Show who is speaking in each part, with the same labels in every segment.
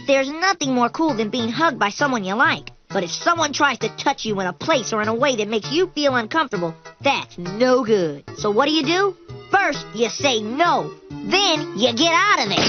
Speaker 1: There's nothing more cool than being hugged by someone you like. But if someone tries to touch you in a place or in a way that makes you feel uncomfortable, that's no good. So what do? First, you say no. Then, you get out of there.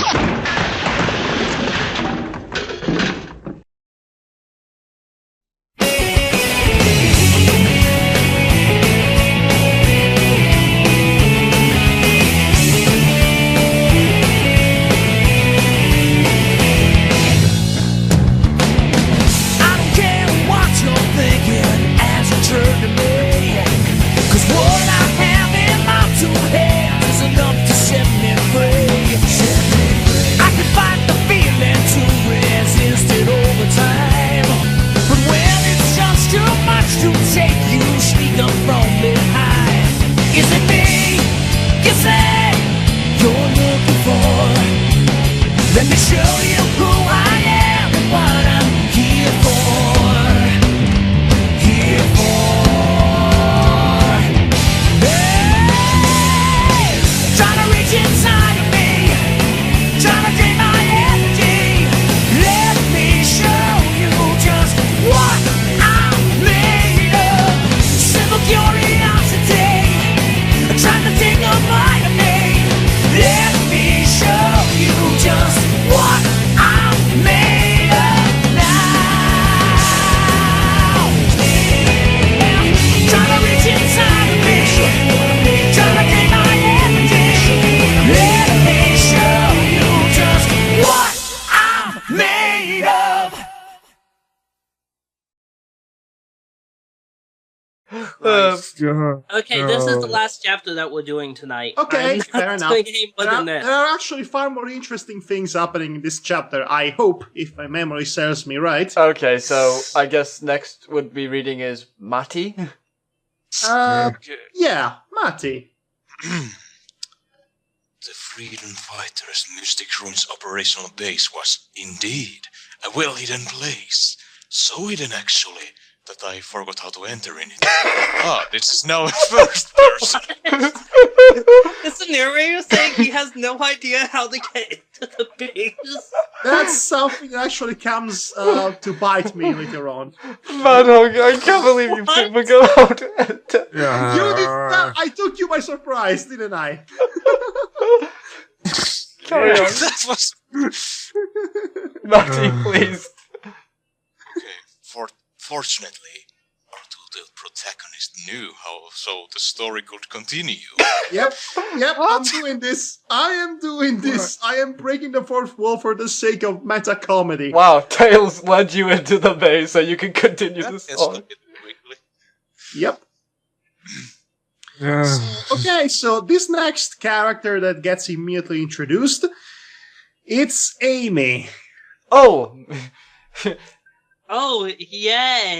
Speaker 2: Let me show you who I am and what I'm here for. Here for. Hey! Trying to reach inside of me, trying to drain my energy. Let me show you just what I'm made of. Simple curiosity, trying to take a bite of me. Let me show you just what I'm made of now. Trying to reach inside of me, trying to gain my energy. Let me show you just what I'm made of.
Speaker 3: Okay, this is the last chapter that we're doing tonight.
Speaker 4: Okay,
Speaker 3: I'm not
Speaker 4: fair enough.
Speaker 3: doing any more than this.
Speaker 4: There are actually far more interesting things happening in this chapter, I hope, if my memory serves me right.
Speaker 5: Okay, so I guess next would be reading is Mati.
Speaker 4: Yeah, Mati.
Speaker 6: The Freedom Fighters' Mystic Ruins operational base was, indeed, a well-hidden place. So hidden, actually, that I forgot how to enter in it. This is now in first person.
Speaker 3: Is the narrator saying he has no idea how to get into the base?
Speaker 4: That's something that actually comes to bite me later on.
Speaker 5: Madhog, I can't believe you forgot how to enter.
Speaker 4: You did that. I took you by surprise, didn't I?
Speaker 5: Carry on.
Speaker 6: That was...
Speaker 5: Mati, please.
Speaker 6: Okay, fortunately, our two-tailed protagonist knew how so the story could continue.
Speaker 4: Yep, I'm doing this. I am doing this. I am breaking the fourth wall for the sake of meta comedy.
Speaker 5: Wow, Tails led you into the base so you can continue the story.
Speaker 4: Yep. Okay, so this next character that gets immediately introduced, it's Amy.
Speaker 5: Oh!
Speaker 3: Oh, yay!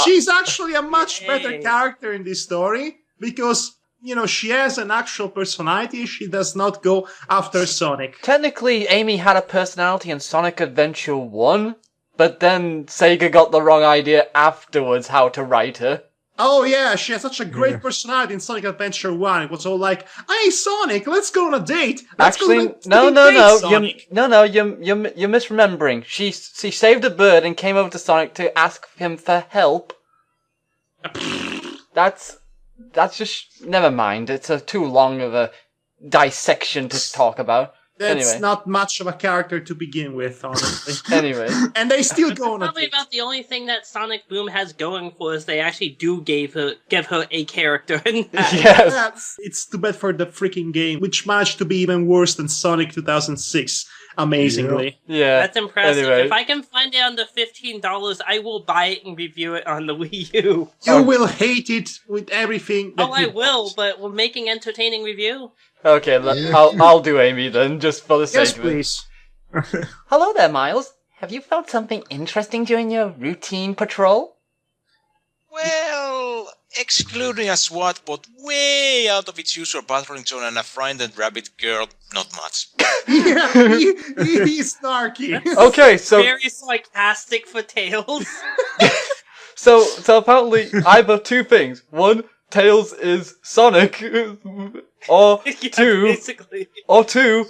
Speaker 4: She's actually a much better character in this story because, you know, she has an actual personality. She does not go after Sonic.
Speaker 5: Technically, Amy had a personality in Sonic Adventure 1, but then Sega got the wrong idea afterwards how to write her.
Speaker 4: Oh yeah, she has such a great personality in Sonic Adventure 1. It was all like, "Hey Sonic, let's go on a date."
Speaker 5: Actually, no, you're misremembering. She saved a bird and came over to Sonic to ask him for help. That's just, never mind. It's too long of a dissection to talk about.
Speaker 4: That's
Speaker 5: anyway.
Speaker 4: Not much of a character to begin with, honestly.
Speaker 5: Anyway.
Speaker 4: And they still go on a
Speaker 3: Probably
Speaker 4: date.
Speaker 3: about the only thing that Sonic Boom has going for is they actually do give her a character in that.
Speaker 5: Yes.
Speaker 4: It's too bad for the freaking game, which managed to be even worse than Sonic 2006, amazingly.
Speaker 5: Yeah.
Speaker 3: That's impressive.
Speaker 5: Anyway.
Speaker 3: If I can find it under $15, I will buy it and review it on the Wii U.
Speaker 4: You will hate it with everything that
Speaker 3: I will, but we're making entertaining review.
Speaker 5: Okay, I'll do Amy then, just for the sake
Speaker 4: Yes,
Speaker 5: of it.
Speaker 4: please.
Speaker 5: Hello there, Miles. Have you found something interesting during your routine patrol?
Speaker 6: Well, excluding a SWAT bot way out of its usual patrolling zone and a frightened rabbit girl, not much.
Speaker 4: Yeah, he's snarky.
Speaker 5: Okay, so
Speaker 3: Very sarcastic for Tails.
Speaker 5: so apparently either two things. One, Tails is Sonic, or
Speaker 3: Yeah,
Speaker 5: two,
Speaker 3: basically.
Speaker 5: or two,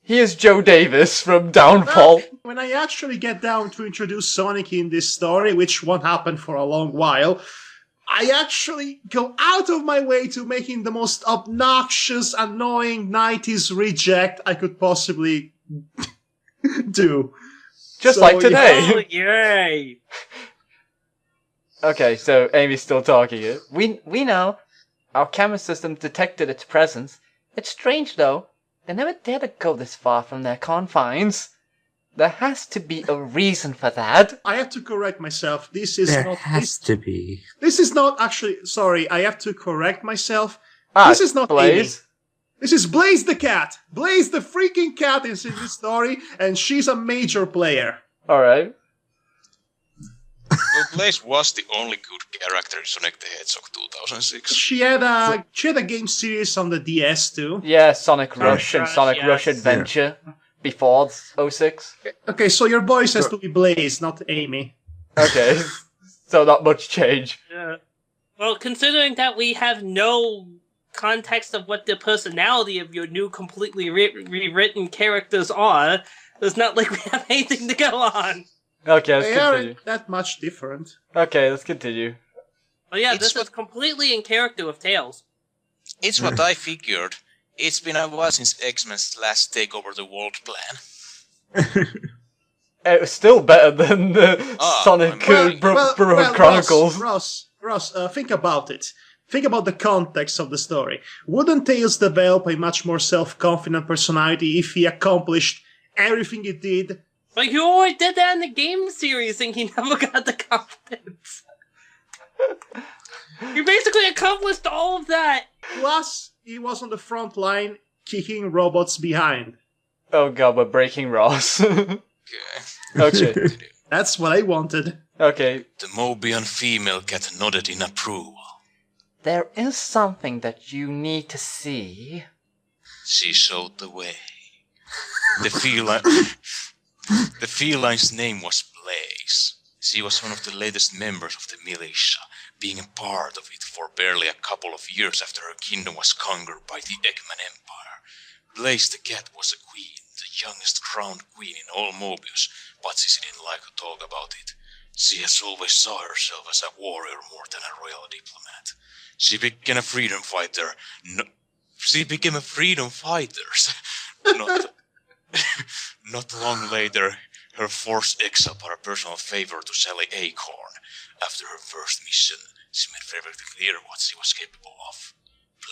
Speaker 5: he is Joe Davis from Downfall.
Speaker 4: when I actually get down to introduce Sonic in this story, which won't happen for a long while, I actually go out of my way to make him the most obnoxious, annoying 90s reject I could possibly do.
Speaker 5: Just
Speaker 4: So,
Speaker 5: like
Speaker 4: yeah.
Speaker 5: today.
Speaker 3: Oh, yay!
Speaker 5: Okay, so Amy's still talking here. We know. Our camera system detected its presence. It's strange, though. They never dared to go this far from their confines. There has to be a reason for that.
Speaker 4: I have to correct myself. This is
Speaker 7: There
Speaker 4: not.
Speaker 7: has to be.
Speaker 4: This is not actually. Sorry, I have to correct myself.
Speaker 5: Ah,
Speaker 4: This is not
Speaker 5: Blaze.
Speaker 4: Amy. This is Blaze the cat. Blaze the freaking cat is in this story, and she's a major player.
Speaker 5: Alright.
Speaker 6: Well, Blaze was the only good character in Sonic the Hedgehog 2006.
Speaker 4: She had a game series on the DS too.
Speaker 5: Yeah, Sonic Rush and
Speaker 3: Rush,
Speaker 5: Sonic
Speaker 3: yes.
Speaker 5: Rush Adventure before 06.
Speaker 4: Okay, so your voice has to be Blaze, not Amy.
Speaker 5: Okay. So not much change.
Speaker 3: Yeah. Well, considering that we have no context of what the personality of your new completely rewritten characters are, it's not like we have anything to go on.
Speaker 5: Okay, let's
Speaker 4: They
Speaker 5: continue.
Speaker 4: aren't that much different.
Speaker 5: Okay, let's continue.
Speaker 3: But yeah,
Speaker 6: It's
Speaker 3: this
Speaker 6: what-
Speaker 3: is completely in character with Tails.
Speaker 6: It's what I figured. It's been a while since X-Men's last take over the world plan.
Speaker 5: It was still better than the
Speaker 6: Ah,
Speaker 5: Sonic
Speaker 6: well,
Speaker 5: Brotherhood Chronicles.
Speaker 4: Ross, think about it. Think about the context of the story. Wouldn't Tails develop a much more self-confident personality if he accomplished everything he did?
Speaker 3: But you already did that in the game series and he never got the confidence. You basically accomplished all of that.
Speaker 4: Plus, he was on the front line kicking robots behind.
Speaker 5: Oh god, we're breaking Ross.
Speaker 6: Okay.
Speaker 5: Okay.
Speaker 4: That's what I wanted.
Speaker 5: Okay.
Speaker 6: The Mobian female cat nodded in approval.
Speaker 5: There is something that you need to see.
Speaker 6: She showed the way. The feline's name was Blaze. She was one of the latest members of the militia, being a part of it for barely a couple of years after her kingdom was conquered by the Eggman Empire. Blaze the cat was a queen, the youngest crowned queen in all Mobius, but she didn't like to talk about it. She has always saw herself as a warrior more than a royal diplomat. She became a freedom fighter. Not long later, her forced exile by her personal favor to Sally Acorn. After her first mission, she made very clear what she was capable of.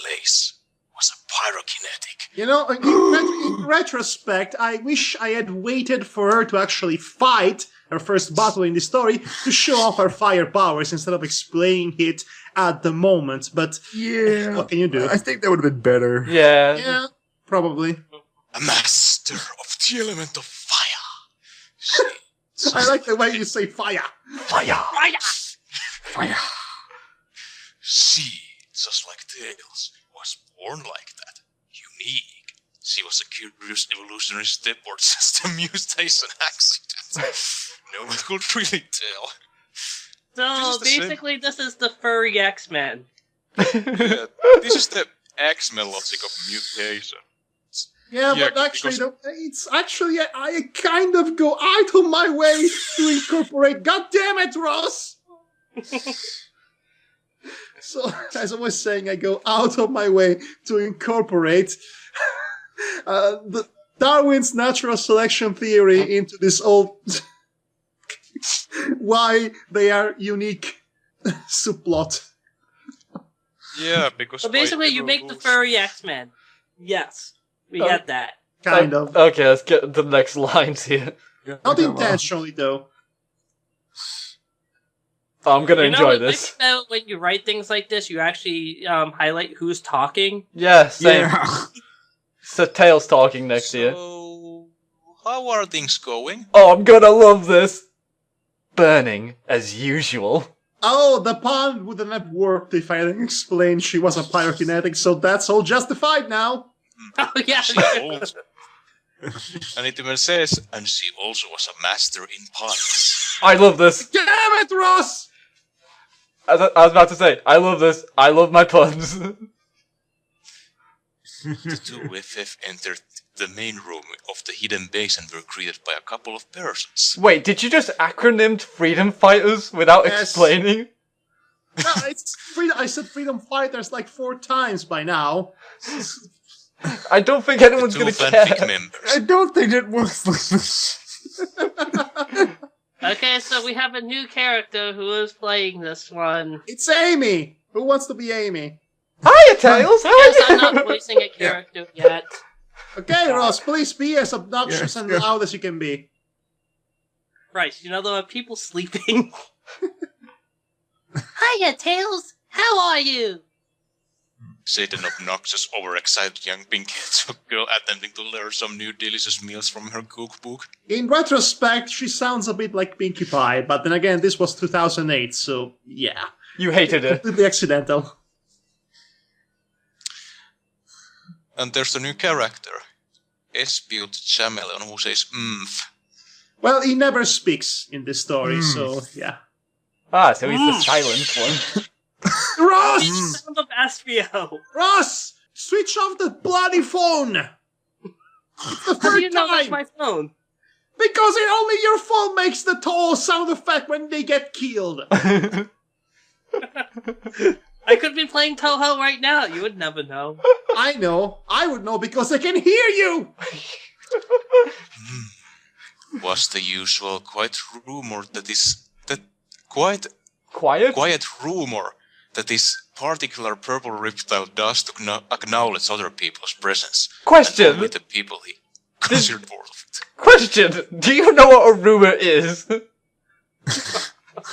Speaker 6: Blaze was a pyrokinetic.
Speaker 4: You know, in retrospect, I wish I had waited for her to actually fight her first battle in the story to show off her fire powers instead of explaining it at the moment. But
Speaker 7: Yeah.
Speaker 4: what can you do?
Speaker 7: I think that would have been better.
Speaker 5: Yeah.
Speaker 4: Yeah, probably.
Speaker 6: A master of the element of fire.
Speaker 4: I like the way you say fire.
Speaker 5: Fire.
Speaker 7: Fire.
Speaker 6: She, just like Tails, was born like that. Unique. She was a curious evolutionary stepboard system mutation accident. No one could really tell.
Speaker 3: So
Speaker 6: This is the
Speaker 3: basically, this is the furry X-Men.
Speaker 6: Yeah, this is the X-Men logic of mutation.
Speaker 4: Yeah,
Speaker 6: Yeah,
Speaker 4: but actually,
Speaker 6: because-
Speaker 4: it's actually I kind of go out of my way to incorporate. God damn it, Ross! So, as I was saying, I go out of my way to incorporate the Darwin's natural selection theory into this old why they are unique subplot.
Speaker 6: Yeah, because
Speaker 3: So basically, you make the
Speaker 6: evolution-
Speaker 3: furry X-Men. Yes, we get that.
Speaker 4: Kind of.
Speaker 5: Okay, let's get to the next lines here.
Speaker 4: Not intentionally, though.
Speaker 5: I'm gonna
Speaker 3: You know
Speaker 5: enjoy
Speaker 3: what
Speaker 5: this.
Speaker 3: about when you write things like this, you actually highlight who's talking.
Speaker 5: Yeah, same.
Speaker 7: Yeah.
Speaker 5: So Tails talking next year.
Speaker 6: So, how are things going?
Speaker 5: Oh, I'm gonna love this. Burning, as usual.
Speaker 4: Oh, the pun wouldn't have worked if I hadn't explained she was a pyrokinetic, so that's all justified now.
Speaker 3: Oh yeah,
Speaker 6: She also- and it even says, and she also was a master in puns.
Speaker 5: I love this.
Speaker 4: Damn it, Ross!
Speaker 5: I was about to say, I love this. I love my puns.
Speaker 6: The two FF entered the main room of the hidden base and were greeted by a couple of persons.
Speaker 5: Wait, did you just acronymed freedom fighters without explaining?
Speaker 4: No, it's I said freedom fighters like 4 times by now.
Speaker 5: I don't think anyone's
Speaker 6: The
Speaker 5: gonna
Speaker 6: two
Speaker 5: care.
Speaker 6: fanfic members.
Speaker 7: I don't think it works like this.
Speaker 3: Okay, so we have a new character who is playing this one.
Speaker 4: It's Amy! Who wants to be Amy?
Speaker 5: Hiya, Tails! How
Speaker 3: Yes,
Speaker 5: are
Speaker 3: I'm
Speaker 5: you?
Speaker 3: not voicing a character yet.
Speaker 4: Okay, Ross, please be as obnoxious and loud as you can be.
Speaker 3: Right, you know there are people sleeping. Hiya, Tails! How are you?
Speaker 6: Said an obnoxious, overexcited young pink-haired girl attempting to learn some new delicious meals from her cookbook.
Speaker 4: In retrospect, she sounds a bit like Pinkie Pie, but then again, this was 2008, so yeah.
Speaker 5: You hated it.
Speaker 4: Completely accidental.
Speaker 6: And there's a new character. Espio the chameleon who says
Speaker 4: Well, he never speaks in this story, so yeah.
Speaker 5: Ah, so he's the silent one.
Speaker 4: Ross!
Speaker 3: Sound of Aspio.
Speaker 4: Ross! Switch off the bloody phone! It's the
Speaker 3: How do
Speaker 4: third
Speaker 3: you know that's
Speaker 4: time!
Speaker 3: my phone?
Speaker 4: Because only your phone makes the toll sound effect when they get killed.
Speaker 3: I could be playing Toho right now. You would never know.
Speaker 4: I know. I would know because I can hear you!
Speaker 6: was the usual quiet rumor
Speaker 5: Quiet?
Speaker 6: quiet rumor that this particular purple reptile does to acknowledge other people's presence.
Speaker 5: Question.
Speaker 6: And only the people he considered worthy.
Speaker 5: Question! Do you know what a rumor is?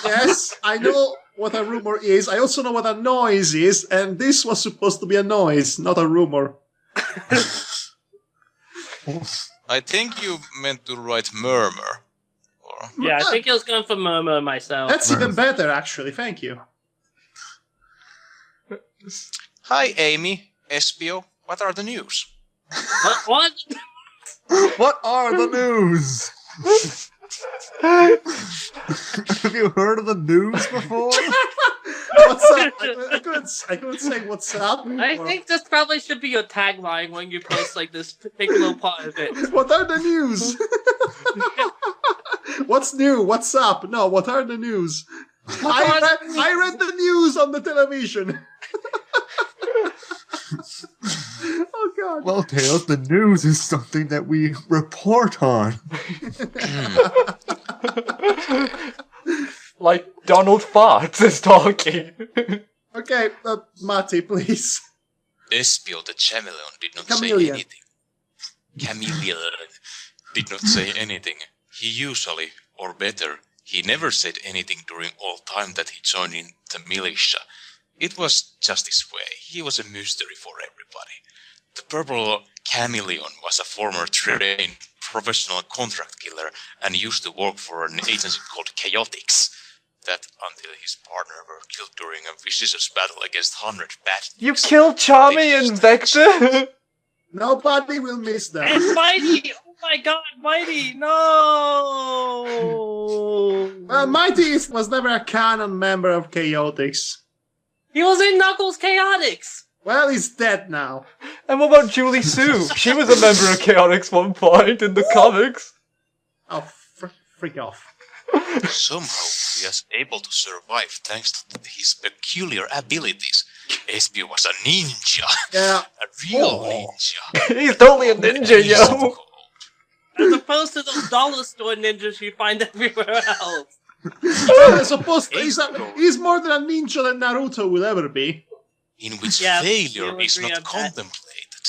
Speaker 4: Yes, I know what a rumor is. I also know what a noise is, and this was supposed to be a noise, not a rumor.
Speaker 6: I think you meant to write murmur. Or
Speaker 3: Yeah, I think I was going for Murmur myself.
Speaker 4: That's even better, actually. Thank you.
Speaker 6: Hi, Amy. Espio, what are the news?
Speaker 3: What?
Speaker 7: What are the news? Have you heard of the news before?
Speaker 4: What's up? I couldn't say what's up.
Speaker 3: I think this probably should be your tagline when you post like this particular part of it.
Speaker 4: What are the news? What's new? What's up? No, what are the news? I read the news on the television. Oh God.
Speaker 7: Well, Tails, the news is something that we report on.
Speaker 5: Like Donald Farts is talking.
Speaker 4: Okay, Matti, please.
Speaker 6: Espio the chameleon did not
Speaker 4: Chameleon.
Speaker 6: say anything. Chameleon did not say anything. He usually, or better, he never said anything during all time that he joined in the militia. It was just his way. He was a mystery for everybody. The purple chameleon was a former trained professional contract killer and used to work for an agency called Chaotix. That until his partner were killed during a vicious battle against 100 bad
Speaker 5: You
Speaker 6: news.
Speaker 5: killed Charmy and Vector?
Speaker 4: Nobody will miss that.
Speaker 3: It's Mighty! Oh my god, Mighty! No!
Speaker 4: Well, Mighty was never a canon member of Chaotix.
Speaker 3: He was in Knuckles Chaotix!
Speaker 4: Well, he's dead now.
Speaker 5: And what about Julie Sue? She was a member of Chaotix one point in the comics.
Speaker 4: Oh, freak off.
Speaker 6: Somehow he was able to survive thanks to his peculiar abilities. Espio was a ninja.
Speaker 4: Yeah.
Speaker 6: A real ninja.
Speaker 5: He's totally a ninja, yo.
Speaker 3: As opposed to those dollar store ninjas you find everywhere else.
Speaker 4: As opposed to, he's more than a ninja than Naruto will ever be.
Speaker 6: In which
Speaker 3: Yeah,
Speaker 6: failure
Speaker 3: we'll
Speaker 6: is
Speaker 3: agree
Speaker 6: not
Speaker 3: on that.
Speaker 6: contemplated.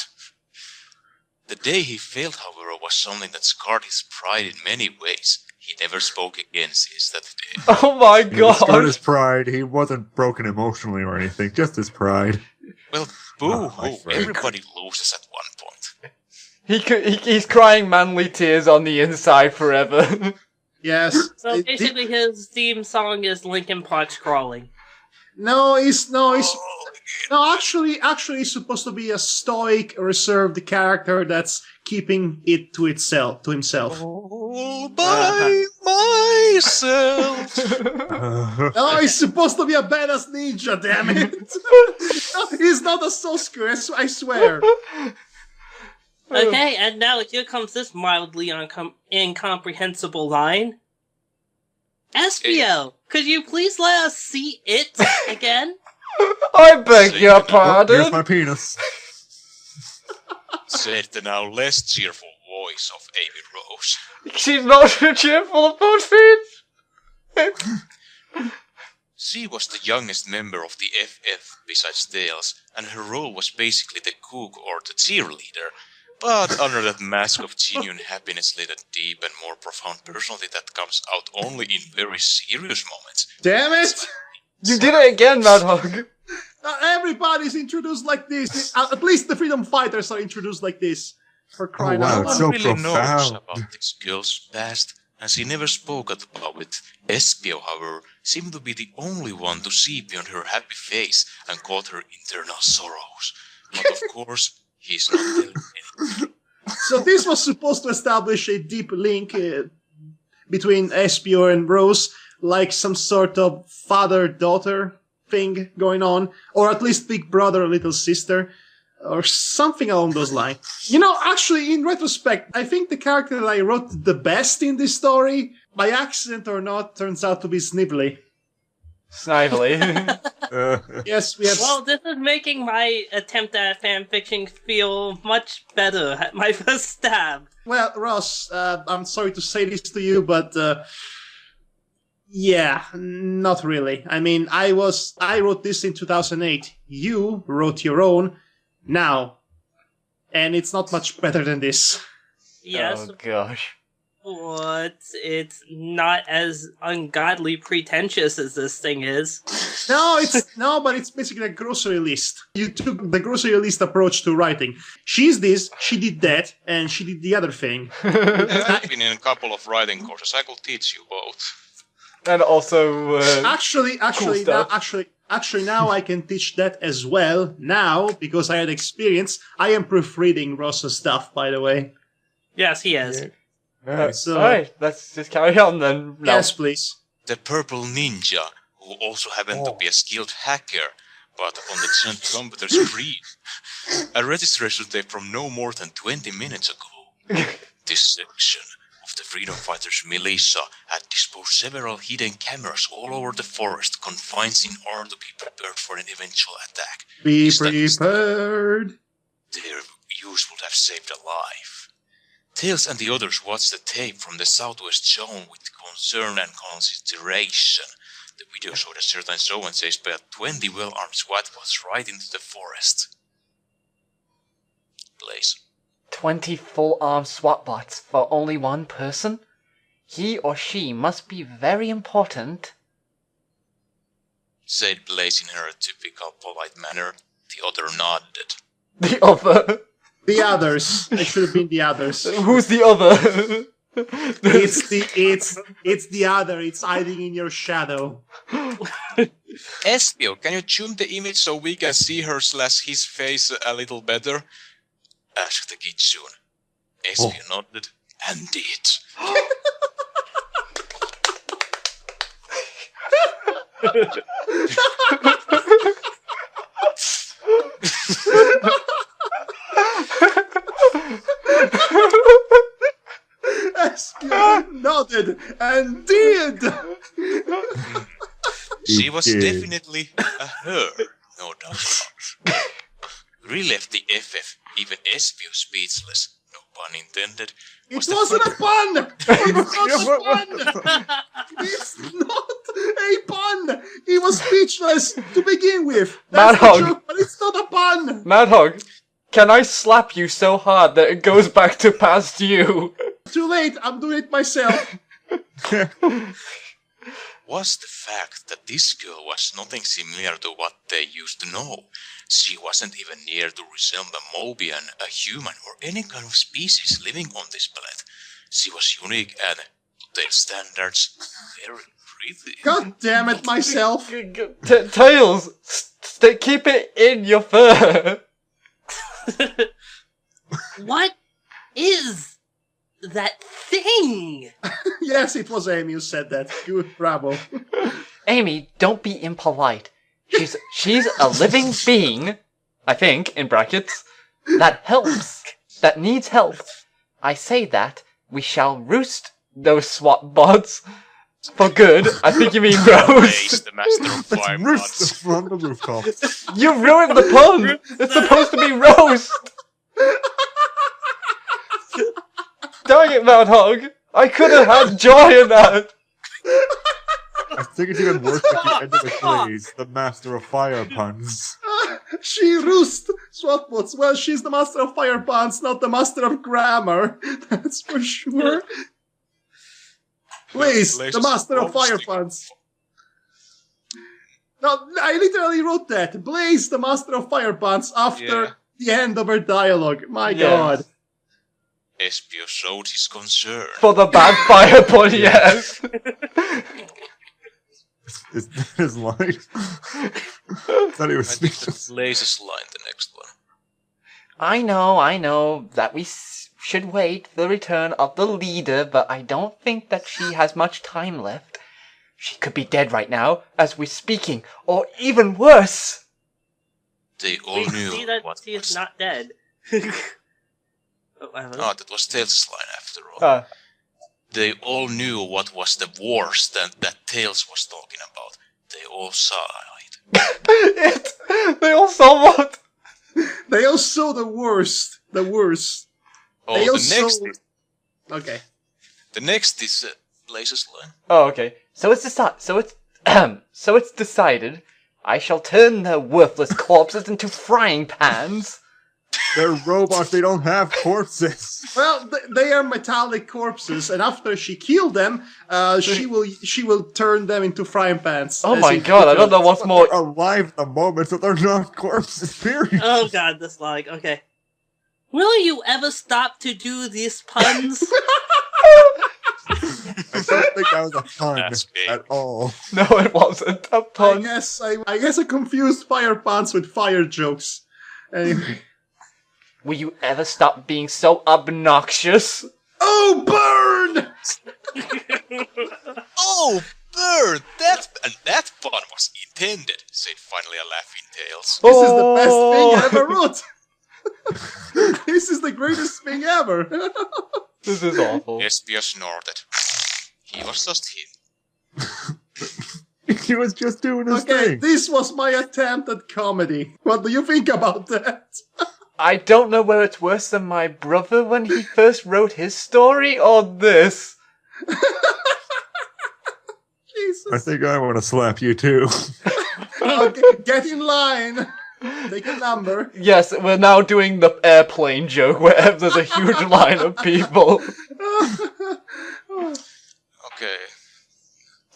Speaker 6: The day he failed, however, was something that scarred his pride in many ways. He never spoke again since that day.
Speaker 5: Oh my
Speaker 7: Scarred
Speaker 5: god.
Speaker 7: his pride. He wasn't broken emotionally or anything, just his pride.
Speaker 6: Well,
Speaker 7: my
Speaker 6: boo-hoo,
Speaker 7: friend.
Speaker 6: everybody loses at one point.
Speaker 5: He's crying manly tears on the inside forever.
Speaker 4: Yes.
Speaker 3: So basically his theme song is Linkin Park's Crawling.
Speaker 4: Actually, he's supposed to be a stoic, reserved character that's keeping it to himself.
Speaker 6: All by myself.
Speaker 4: No, he's supposed to be a badass ninja, damn it! He's not a Sosuke, I swear.
Speaker 3: Okay, and now here comes this mildly incomprehensible line. Espio, could you please let us see it again?
Speaker 5: I beg your
Speaker 7: Here's
Speaker 5: pardon.
Speaker 7: my penis.
Speaker 6: Said the now less cheerful voice of Amy Rose.
Speaker 5: She's not so cheerful about feet.
Speaker 6: She was the youngest member of the FF besides Tails, and her role was basically the cook or the cheerleader. But under that mask of genuine happiness lay a deep and more profound personality that comes out only in very serious moments.
Speaker 4: Damn it!
Speaker 5: You did it again, Madhog.
Speaker 4: Not everybody's introduced like this. At least the freedom fighters are introduced like this. For crying
Speaker 7: wow,
Speaker 4: out
Speaker 7: it's
Speaker 4: loud.
Speaker 7: so
Speaker 6: No one really knows
Speaker 7: profound.
Speaker 6: about this girl's past, and she never spoke about it. Espio, however, seemed to be the only one to see beyond her happy face and caught her internal sorrows. But of course, he's not telling anything.
Speaker 4: So this was supposed to establish a deep link between Espio and Rose, like some sort of father-daughter thing going on, or at least big brother, little sister, or something along those lines. You know, actually, in retrospect, I think the character that I wrote the best in this story, by accident or not, turns out to be Snively.
Speaker 5: Snively.
Speaker 4: Yes, we have...
Speaker 3: Well, this is making my attempt at fanfiction feel much better at my first stab.
Speaker 4: Well, Ross, I'm sorry to say this to you, but yeah, not really. I mean, I wrote this in 2008. You wrote your own now, and it's not much better than this.
Speaker 3: Yes,
Speaker 5: Oh gosh.
Speaker 3: but it's not as ungodly pretentious as this thing is.
Speaker 4: But it's basically a grocery list. You took the grocery list approach to writing. She's this, she did that, and she did the other thing.
Speaker 6: I've been in a couple of writing courses. I could teach you both.
Speaker 5: And also,
Speaker 4: Actually, now I can teach that as well. Now, because I had experience, I am proofreading Ross's stuff, by the way.
Speaker 3: Yes, he is.
Speaker 4: So-
Speaker 5: alright, let's just carry on then. No.
Speaker 4: Yes, please.
Speaker 6: The Purple Ninja, who also happened to be a skilled hacker, but on the giant computer screen. A registration tape from no more than 20 minutes ago. This section of the Freedom Fighters militia had disposed several hidden cameras all over the forest, confined in order to be prepared for an eventual attack.
Speaker 4: Be
Speaker 6: Is that-
Speaker 4: prepared.
Speaker 6: Their use would have saved a life. Tails and the others watched the tape from the southwest zone with concern and consideration. The video showed a certain so-and-so sped 20 well-armed SWAT bots right into the forest. Blaze.
Speaker 5: 20 full-armed SWAT bots for only one person? He or she must be very important.
Speaker 6: Said Blaze in her typical polite manner. The other nodded.
Speaker 5: The other.
Speaker 4: The others. It should have been the others.
Speaker 5: Who's the other?
Speaker 4: It's the other. It's hiding in your shadow.
Speaker 6: Espio, can you zoom the image so we can see her/his face a little better? Asked the Kitsune. Espio nodded and did.
Speaker 4: Espio nodded and did.
Speaker 6: She was
Speaker 7: did.
Speaker 6: definitely a her, no doubt. We left the FF, even Espio speechless, no pun intended.
Speaker 4: It
Speaker 6: Was the
Speaker 4: wasn't a pun. It's not a pun. It's not a pun. He was speechless to begin with. That's the
Speaker 5: Madhog.
Speaker 4: joke, but it's not a pun.
Speaker 5: Madhog, can I slap you so hard that it goes back to past you?
Speaker 4: Too late. I'm doing it myself.
Speaker 6: Was the fact that this girl was nothing similar to what they used to know. She wasn't even near to resemble a Mobian, a human, or any kind of species living on this planet. She was unique and, to their standards, very pretty.
Speaker 4: God damn it, myself.
Speaker 5: Tails, keep it in your fur.
Speaker 3: What is that thing?
Speaker 4: Yes, it was Amy who said that. Good, bravo.
Speaker 5: Amy, don't be impolite. She's a living being, I think, in brackets, that helps. that needs help, I say that we shall roost those swap bots for good. I think you mean
Speaker 6: Blaze,
Speaker 5: roast.
Speaker 6: the master of
Speaker 7: Let's
Speaker 6: fire
Speaker 7: roost
Speaker 6: bots.
Speaker 7: from the rooftop.
Speaker 5: You ruined the pun. It's supposed to be roast. Dang it, Madhog. I could have had joy in that.
Speaker 7: I think it's even worse at the end of the phrase, the master of fire puns.
Speaker 4: She roost swapbots. Well, she's the master of fire puns, not the master of grammar. That's for sure. Please,
Speaker 6: Blaze
Speaker 4: the
Speaker 6: is
Speaker 4: master of fire
Speaker 6: roasting.
Speaker 4: puns. No, I literally wrote that. Blaze, the master of fire puns, after
Speaker 6: Yeah.
Speaker 4: the end of her dialogue. My
Speaker 5: Yes.
Speaker 4: god.
Speaker 6: Espio showed his concern.
Speaker 5: For the bad fire pun, yes.
Speaker 7: Is that his line? Thought he was
Speaker 6: I think
Speaker 7: speechless.
Speaker 6: that's Blaze's line, the next one.
Speaker 5: I know that we should wait for the return of the leader, but I don't think that she has much time left. She could be dead right now, as we're speaking, or even worse.
Speaker 6: They all
Speaker 3: We
Speaker 6: knew
Speaker 3: see that
Speaker 6: what
Speaker 3: she is
Speaker 6: was...
Speaker 3: not dead. Oh, I don't know.
Speaker 6: Oh, that was Tails' line after all.
Speaker 5: Uh,
Speaker 6: They all knew what was the worst that Tails was talking about. They all saw it.
Speaker 5: they all saw what?
Speaker 4: They all saw the worst. The worst.
Speaker 6: Oh,
Speaker 4: They
Speaker 6: the
Speaker 4: also-
Speaker 6: next is...
Speaker 4: Okay.
Speaker 6: The next is Blaze's line.
Speaker 5: Oh, okay. So it's so it's decided. I shall turn their worthless corpses into frying pans.
Speaker 7: They're robots, they don't have corpses.
Speaker 4: Well, they are metallic corpses, and after she killed them, she will turn them into frying pans.
Speaker 5: Oh
Speaker 4: as
Speaker 5: my
Speaker 4: in
Speaker 5: god! I don't know what's
Speaker 7: They're
Speaker 5: more.
Speaker 7: alive at the moment, so they're not corpses, period.
Speaker 3: Oh god, this lag. Okay. Will you ever stop to do these puns?
Speaker 7: I don't think that was a pun
Speaker 6: That's big.
Speaker 7: at all.
Speaker 5: No, it wasn't a pun.
Speaker 4: I guess I confused fire puns with fire jokes. Anyway.
Speaker 5: Will you ever stop being so obnoxious?
Speaker 4: Oh, burn!
Speaker 6: Oh, bird! That pun was intended, said finally a laughing Tails.
Speaker 4: This is the best thing I ever wrote. This is the greatest thing ever.
Speaker 5: This is awful.
Speaker 6: Espio snorted. He was just him.
Speaker 7: He was just doing his
Speaker 4: Okay,
Speaker 7: thing.
Speaker 4: this was my attempt at comedy. What do you think about that?
Speaker 5: I don't know whether it's worse than my brother when he first wrote his story, or this.
Speaker 4: Jesus.
Speaker 7: I think I want to slap you too.
Speaker 4: Okay, get in line. Take a number.
Speaker 5: Yes, we're now doing the airplane joke where there's a huge line of people.
Speaker 6: Okay.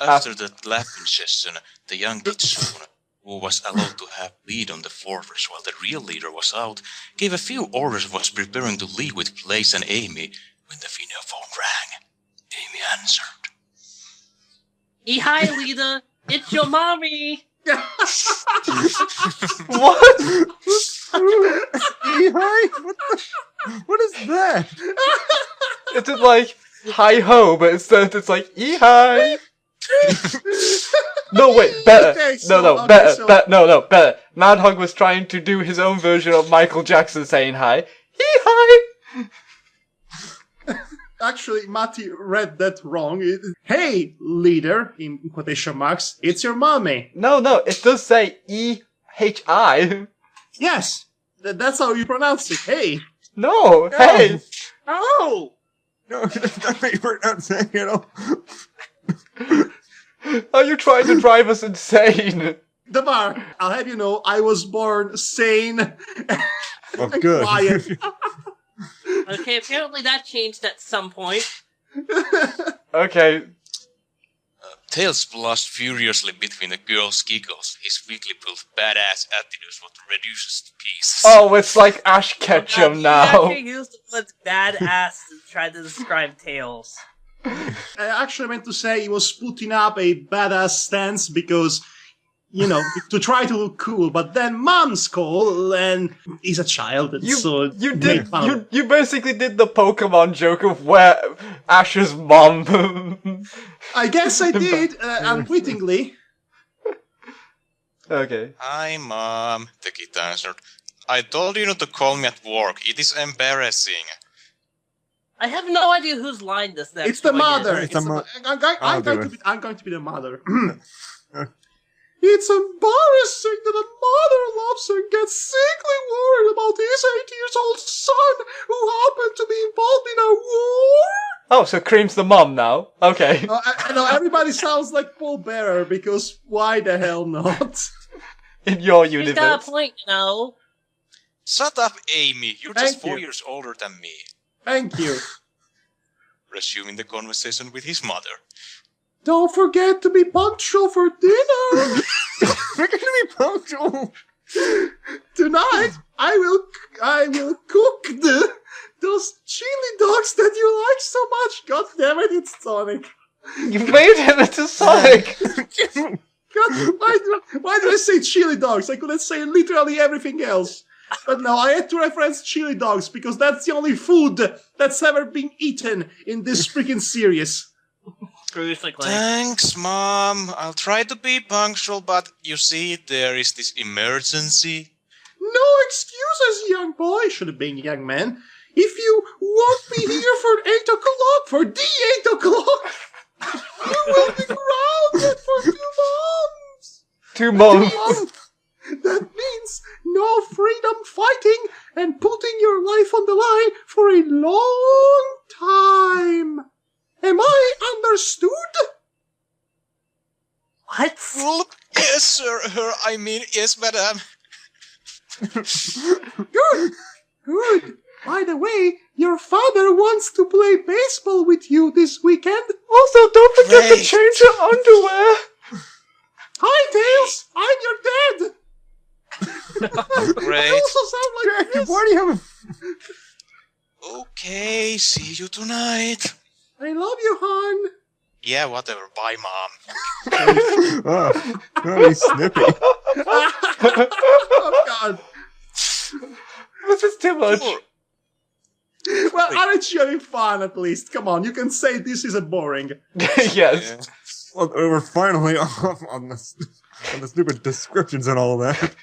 Speaker 6: After that laughing session, the young Kitsune, who was allowed to have lead on the fortress while the real leader was out, gave a few orders and was preparing to leave with Blaze and Amy when the video phone rang. Amy answered.
Speaker 3: Hi, leader. It's your mommy.
Speaker 5: What?
Speaker 7: What is that?
Speaker 5: It's like hi ho, but instead it's like hi. No, wait, better.
Speaker 4: Okay, so-
Speaker 5: No,
Speaker 4: okay,
Speaker 5: better.
Speaker 4: so-
Speaker 5: Better. Madhog was trying to do his own version of Michael Jackson saying hi. Hi.
Speaker 4: Actually, Matti read that wrong. Hey, leader, in quotation marks, it's your mommy.
Speaker 5: No, it does say E-H-I.
Speaker 4: Yes, that's how you pronounce it. Hey.
Speaker 5: No, hey.
Speaker 3: Oh.
Speaker 7: No, that's not how you pronounce it at all.
Speaker 5: Are you trying to drive us insane?
Speaker 4: Damar, I'll have you know, I was born sane
Speaker 7: Oh,
Speaker 4: and
Speaker 7: good.
Speaker 4: quiet.
Speaker 3: Okay, apparently that changed at some point.
Speaker 5: Okay.
Speaker 6: Tails blushed furiously between the girls' giggles. His weakly built badass attitude what reduces to pieces.
Speaker 5: Oh, it's like Ash Ketchum
Speaker 3: He
Speaker 5: now.
Speaker 3: actually used the word badass to try to describe Tails.
Speaker 4: I actually meant to say he was putting up a badass stance because, you know, to try to look cool, but then mom's call, and he's a child, and so
Speaker 5: You
Speaker 4: made
Speaker 5: did.
Speaker 4: fun of
Speaker 5: You basically did the Pokemon joke of where Ash's mom.
Speaker 4: I guess I did, unwittingly.
Speaker 5: Okay.
Speaker 6: Hi, Mom, the kid answered. I told you not to call me at work. It is embarrassing.
Speaker 3: I have no idea whose line this next
Speaker 4: It's the
Speaker 3: one is.
Speaker 4: mother.
Speaker 7: It's the mo-
Speaker 4: I'm going to be the mother. It's embarrassing that a mother loves and gets sickly worried about his 8-year-old son who happened to be involved in a war.
Speaker 5: Oh, so Cream's the mom now. Okay.
Speaker 4: I know everybody sounds like Paul Bearer because why the hell not?
Speaker 5: In your
Speaker 3: He's got a
Speaker 5: universe.
Speaker 3: point, you know.
Speaker 6: Shut up, Amy. You're
Speaker 4: Thank
Speaker 6: just 4
Speaker 4: you.
Speaker 6: years older than me.
Speaker 4: Thank you.
Speaker 6: Resuming the conversation with his mother.
Speaker 4: Don't forget to be punctual for dinner.
Speaker 7: We're gonna be punctual.
Speaker 4: Tonight I will cook those chili dogs that you like so much. God damn it, it's Sonic.
Speaker 5: You made him into Sonic!
Speaker 4: God, why did I say chili dogs? I couldn't say literally everything else. But no, I had to reference chili dogs because that's the only food that's ever been eaten in this freaking series.
Speaker 3: Basically.
Speaker 6: Thanks, Mom. I'll try to be punctual, but you see, there is this emergency.
Speaker 4: No excuses, young boy. Should have been young man. If you won't be here for 8 o'clock, for the 8 o'clock, you will be grounded for 2 months.
Speaker 5: 2 months.
Speaker 4: That means no freedom fighting and putting your life on the line for a long time. Am I understood?
Speaker 3: What?
Speaker 6: Well, yes, sir. I mean, yes, madam.
Speaker 4: Good. Good. By the way, your father wants to play baseball with you this weekend.
Speaker 5: Also, don't forget to
Speaker 6: Great.
Speaker 5: change your underwear.
Speaker 4: Hi, Tails. I'm your dad. I
Speaker 6: Great.
Speaker 4: also sound like this.
Speaker 7: Why do you have
Speaker 6: Okay, see you tonight.
Speaker 4: I love you, hon.
Speaker 6: Yeah, whatever. Bye, Mom.
Speaker 7: Oh, very snippy.
Speaker 4: Oh, God.
Speaker 5: This is too much.
Speaker 6: Sure.
Speaker 4: Well, aren't you having fun at least? Come on, you can say this isn't boring.
Speaker 5: Yes.
Speaker 6: Yeah.
Speaker 7: Well, we're finally off on the stupid descriptions and all that.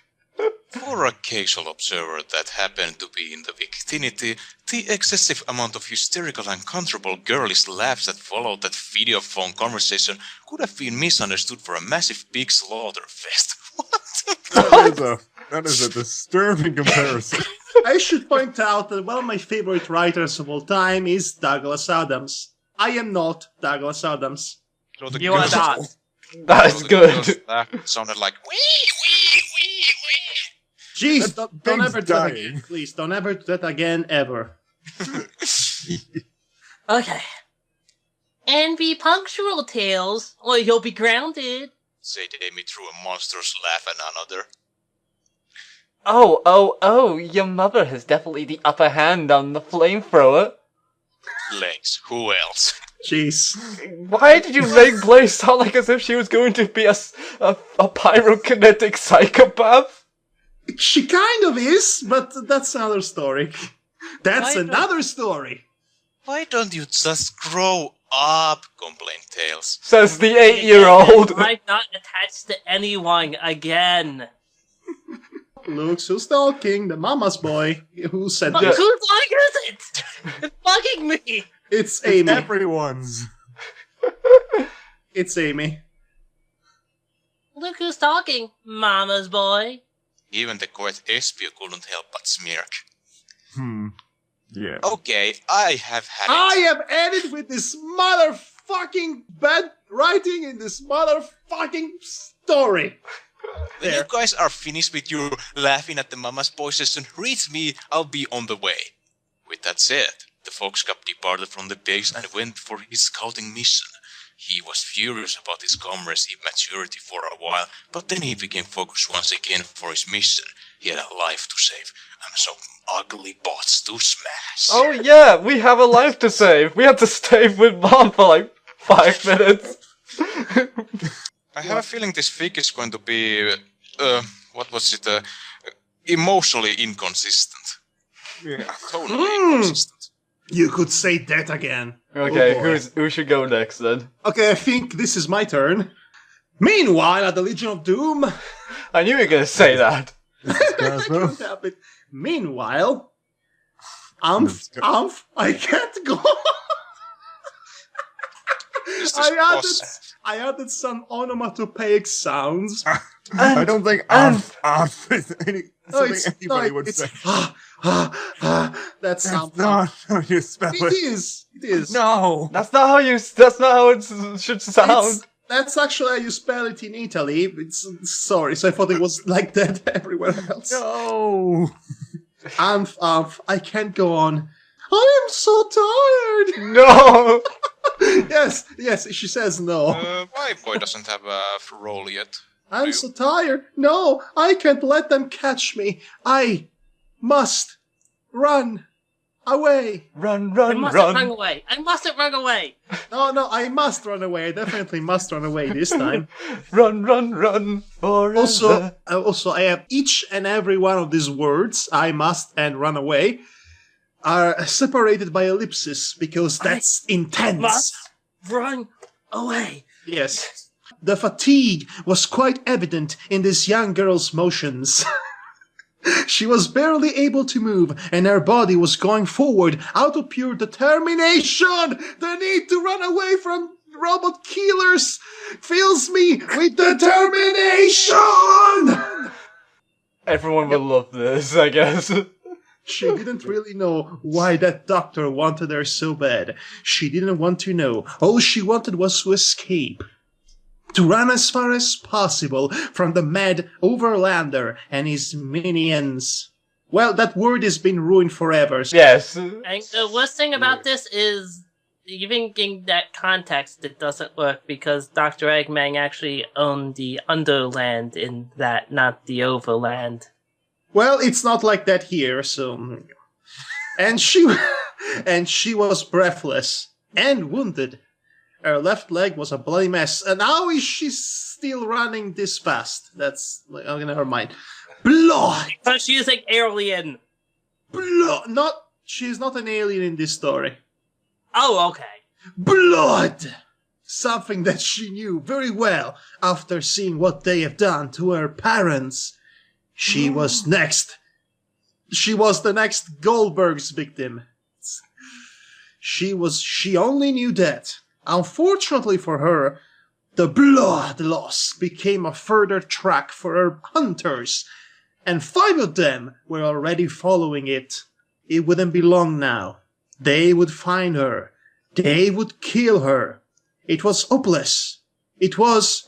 Speaker 6: For a casual observer that happened to be in the vicinity, the excessive amount of hysterical and uncomfortable girlish laughs that followed that video phone conversation could have been misunderstood for a massive pig slaughter fest. What?
Speaker 7: That is a disturbing comparison.
Speaker 4: I should point out that one of my favorite writers of all time is Douglas Adams. I am not Douglas Adams.
Speaker 6: So the
Speaker 3: You are
Speaker 6: girls-
Speaker 3: not.
Speaker 5: That's
Speaker 6: the
Speaker 5: good.
Speaker 6: girls' laugh sounded like wee wee wee wee.
Speaker 4: Jeez,
Speaker 7: That
Speaker 4: don't
Speaker 7: pig's
Speaker 4: ever do that
Speaker 7: dying.
Speaker 4: again. Please, don't ever do that again, ever.
Speaker 3: Okay. And be punctual, Tails, or you'll be grounded.
Speaker 6: Said Amy through a monstrous laugh and another.
Speaker 5: Oh, your mother has definitely the upper hand on the flamethrower.
Speaker 6: Legs, who else?
Speaker 4: Jeez.
Speaker 5: Why did you make Blaze sound like as if she was going to be a pyrokinetic psychopath?
Speaker 4: She kind of is, but that's another story. That's
Speaker 6: I don't-
Speaker 4: another story.
Speaker 6: Why don't you just grow up? Complained Tails.
Speaker 5: Says the 8-year-old.
Speaker 3: I'm not attached to anyone again.
Speaker 4: Looks who's talking, the mama's boy. Who said
Speaker 3: But
Speaker 4: this?
Speaker 3: whose line is it? It's bugging me.
Speaker 4: It's Amy.
Speaker 7: Everyone's.
Speaker 4: It's Amy.
Speaker 3: Look who's talking, Mama's boy.
Speaker 6: Even the quiet Espio couldn't help but smirk.
Speaker 7: Yeah.
Speaker 6: Okay, I have had
Speaker 4: I
Speaker 6: it.
Speaker 4: am ended with this motherfucking bad writing in this motherfucking story.
Speaker 6: When
Speaker 4: There.
Speaker 6: you guys are finished with your laughing at the Mama's Boy session, reach me, I'll be on the way. With that said, the Fox Cub departed from the base and went for his scouting mission. He was furious about his comrade's immaturity for a while, but then he became focused once again for his mission. He had a life to save, and some ugly bots to smash.
Speaker 5: Oh yeah, we have a life to save. We had to stay with Mom for like 5 minutes.
Speaker 6: I have a feeling this fic is going to be, emotionally inconsistent.
Speaker 7: Yeah.
Speaker 6: Totally inconsistent.
Speaker 4: You could say that again.
Speaker 5: Okay,
Speaker 4: Oh, boy.
Speaker 5: who should go next then?
Speaker 4: Okay, I think this is my turn. Meanwhile, at the Legion of Doom,
Speaker 5: I knew you were gonna say that.
Speaker 7: Cosmo.
Speaker 4: Help it. Meanwhile,
Speaker 7: Let's go.
Speaker 4: I can't go.
Speaker 6: This is
Speaker 4: I
Speaker 6: awesome.
Speaker 4: added some onomatopoeic sounds.
Speaker 7: I don't think is something anybody would
Speaker 4: it's
Speaker 7: say.
Speaker 4: That sound.
Speaker 7: That's not how you spell
Speaker 4: It
Speaker 7: it.
Speaker 4: is. It is.
Speaker 7: No.
Speaker 5: That's not how it should sound.
Speaker 4: That's actually how you spell it in Italy. It's sorry, so I thought it was like that everywhere else.
Speaker 7: No.
Speaker 4: I can't go on. I am so tired.
Speaker 5: No.
Speaker 4: Yes, she says no.
Speaker 6: My boy doesn't have a role yet.
Speaker 4: I'm so tired. No, I can't let them catch me. I must run away.
Speaker 5: Run,
Speaker 3: I
Speaker 5: run,
Speaker 3: mustn't run
Speaker 5: run.
Speaker 3: away. I mustn't run away.
Speaker 4: No, I must run away. I definitely must run away this time.
Speaker 5: Run, run, run. Forever.
Speaker 4: Also, I have each and every one of these words, I must and run away, are separated by ellipses because that's intense.
Speaker 3: Must run away.
Speaker 4: Yes. The fatigue was quite evident in this young girl's motions. She was barely able to move, and her body was going forward out of pure determination. The need to run away from robot killers fills me with determination.
Speaker 5: Everyone will love this, I guess.
Speaker 4: She didn't really know why that doctor wanted her so bad. She didn't want to know. All she wanted was to escape. To run as far as possible from the mad overlander and his minions. Well, that word has been ruined forever.
Speaker 5: Yes.
Speaker 3: And the worst thing about this is, even in that context, it doesn't work because Dr. Eggman actually owned the underland in that, not the overland.
Speaker 4: Well, it's not like that here, so... And she was breathless and wounded. Her left leg was a bloody mess. And how is she still running this fast? That's... Oh, never mind. Blood!
Speaker 3: But she's like alien.
Speaker 4: Blood! She's not an alien in this story.
Speaker 3: Oh, okay.
Speaker 4: Blood! Something that she knew very well after seeing what they have done to her parents. She was next. She was the next Goldberg's victim. She only knew that. Unfortunately for her, the blood loss became a further track for her hunters, and 5 of them were already following it. It wouldn't be long now. They would find her. They would kill her. It was hopeless. It was...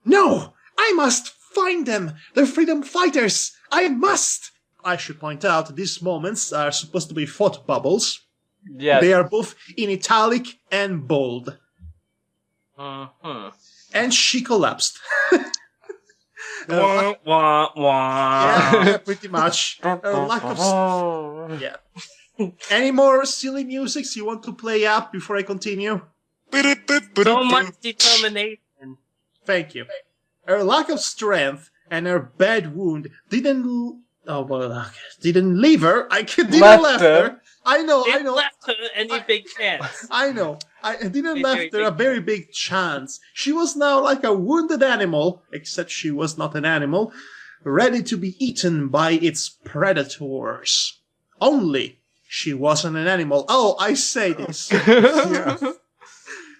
Speaker 4: No! I must find them! The freedom fighters! I must! I should point out, these moments are supposed to be thought bubbles.
Speaker 5: Yes.
Speaker 4: They are both in italic and bold. And she collapsed.
Speaker 3: Wah, wah, wah.
Speaker 4: Yeah, pretty much. Lack of... Yeah. Any more silly musics you want to play up before I continue?
Speaker 3: So much determination.
Speaker 4: Thank you. Her lack of strength and her bad wound didn't leave her. Didn't left her. I know.
Speaker 3: It left her any big chance.
Speaker 4: I know. I didn't left her a very big chance. She was now like a wounded animal, except she was not an animal, ready to be eaten by its predators. Only she wasn't an animal. Oh, I say this.
Speaker 7: Yeah.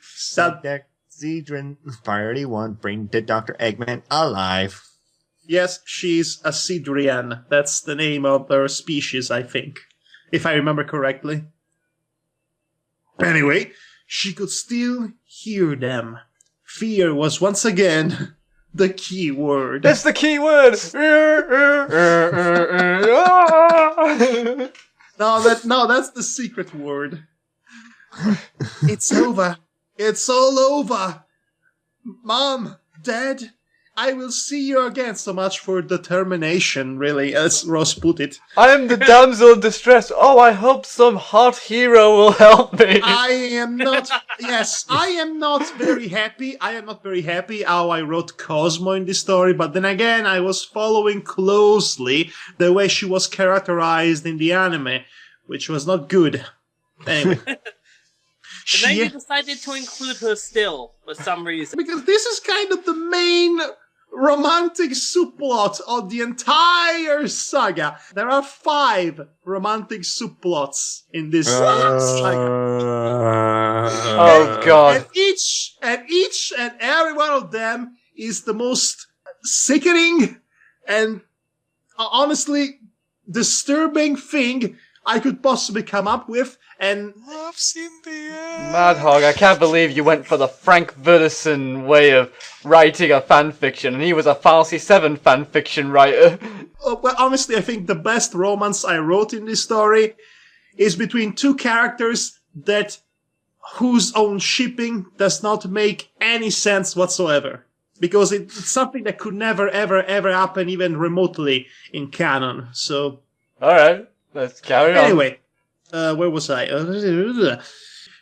Speaker 7: Subject Zedrin, priority 1, bring the Dr. Eggman alive.
Speaker 4: Yes, she's a Sidrian. That's the name of her species, I think. If I remember correctly. Anyway, she could still hear them. Fear was once again the key word.
Speaker 5: That's the key word!
Speaker 4: No, that's the secret word. It's over. It's all over. Mom, Dad, I will see you again. So much for determination, really, as Ross put it.
Speaker 5: I am the damsel in distress. Oh, I hope some hot hero will help me.
Speaker 4: I am not very happy. I am not very happy how I wrote Cosmo in this story, but then again, I was following closely the way she was characterized in the anime, which was not good. Anyway.
Speaker 3: And then you decided to include her still, for some reason.
Speaker 4: Because this is kind of the main romantic subplot of the entire saga. There are 5 romantic subplots in this saga.
Speaker 5: Oh God!
Speaker 4: And each and every one of them is the most sickening and honestly disturbing thing I could possibly come up with. And
Speaker 6: Love's in the air.
Speaker 5: Madhog, I can't believe you went for the Frank Verdison way of writing a fanfiction, and he was a Fantasy 7 fanfiction writer.
Speaker 4: well, honestly, I think the best romance I wrote in this story is between 2 characters whose own shipping does not make any sense whatsoever. Because it's something that could never, ever, ever happen even remotely in canon. So,
Speaker 5: Alright, let's carry on.
Speaker 4: anyway, where was I?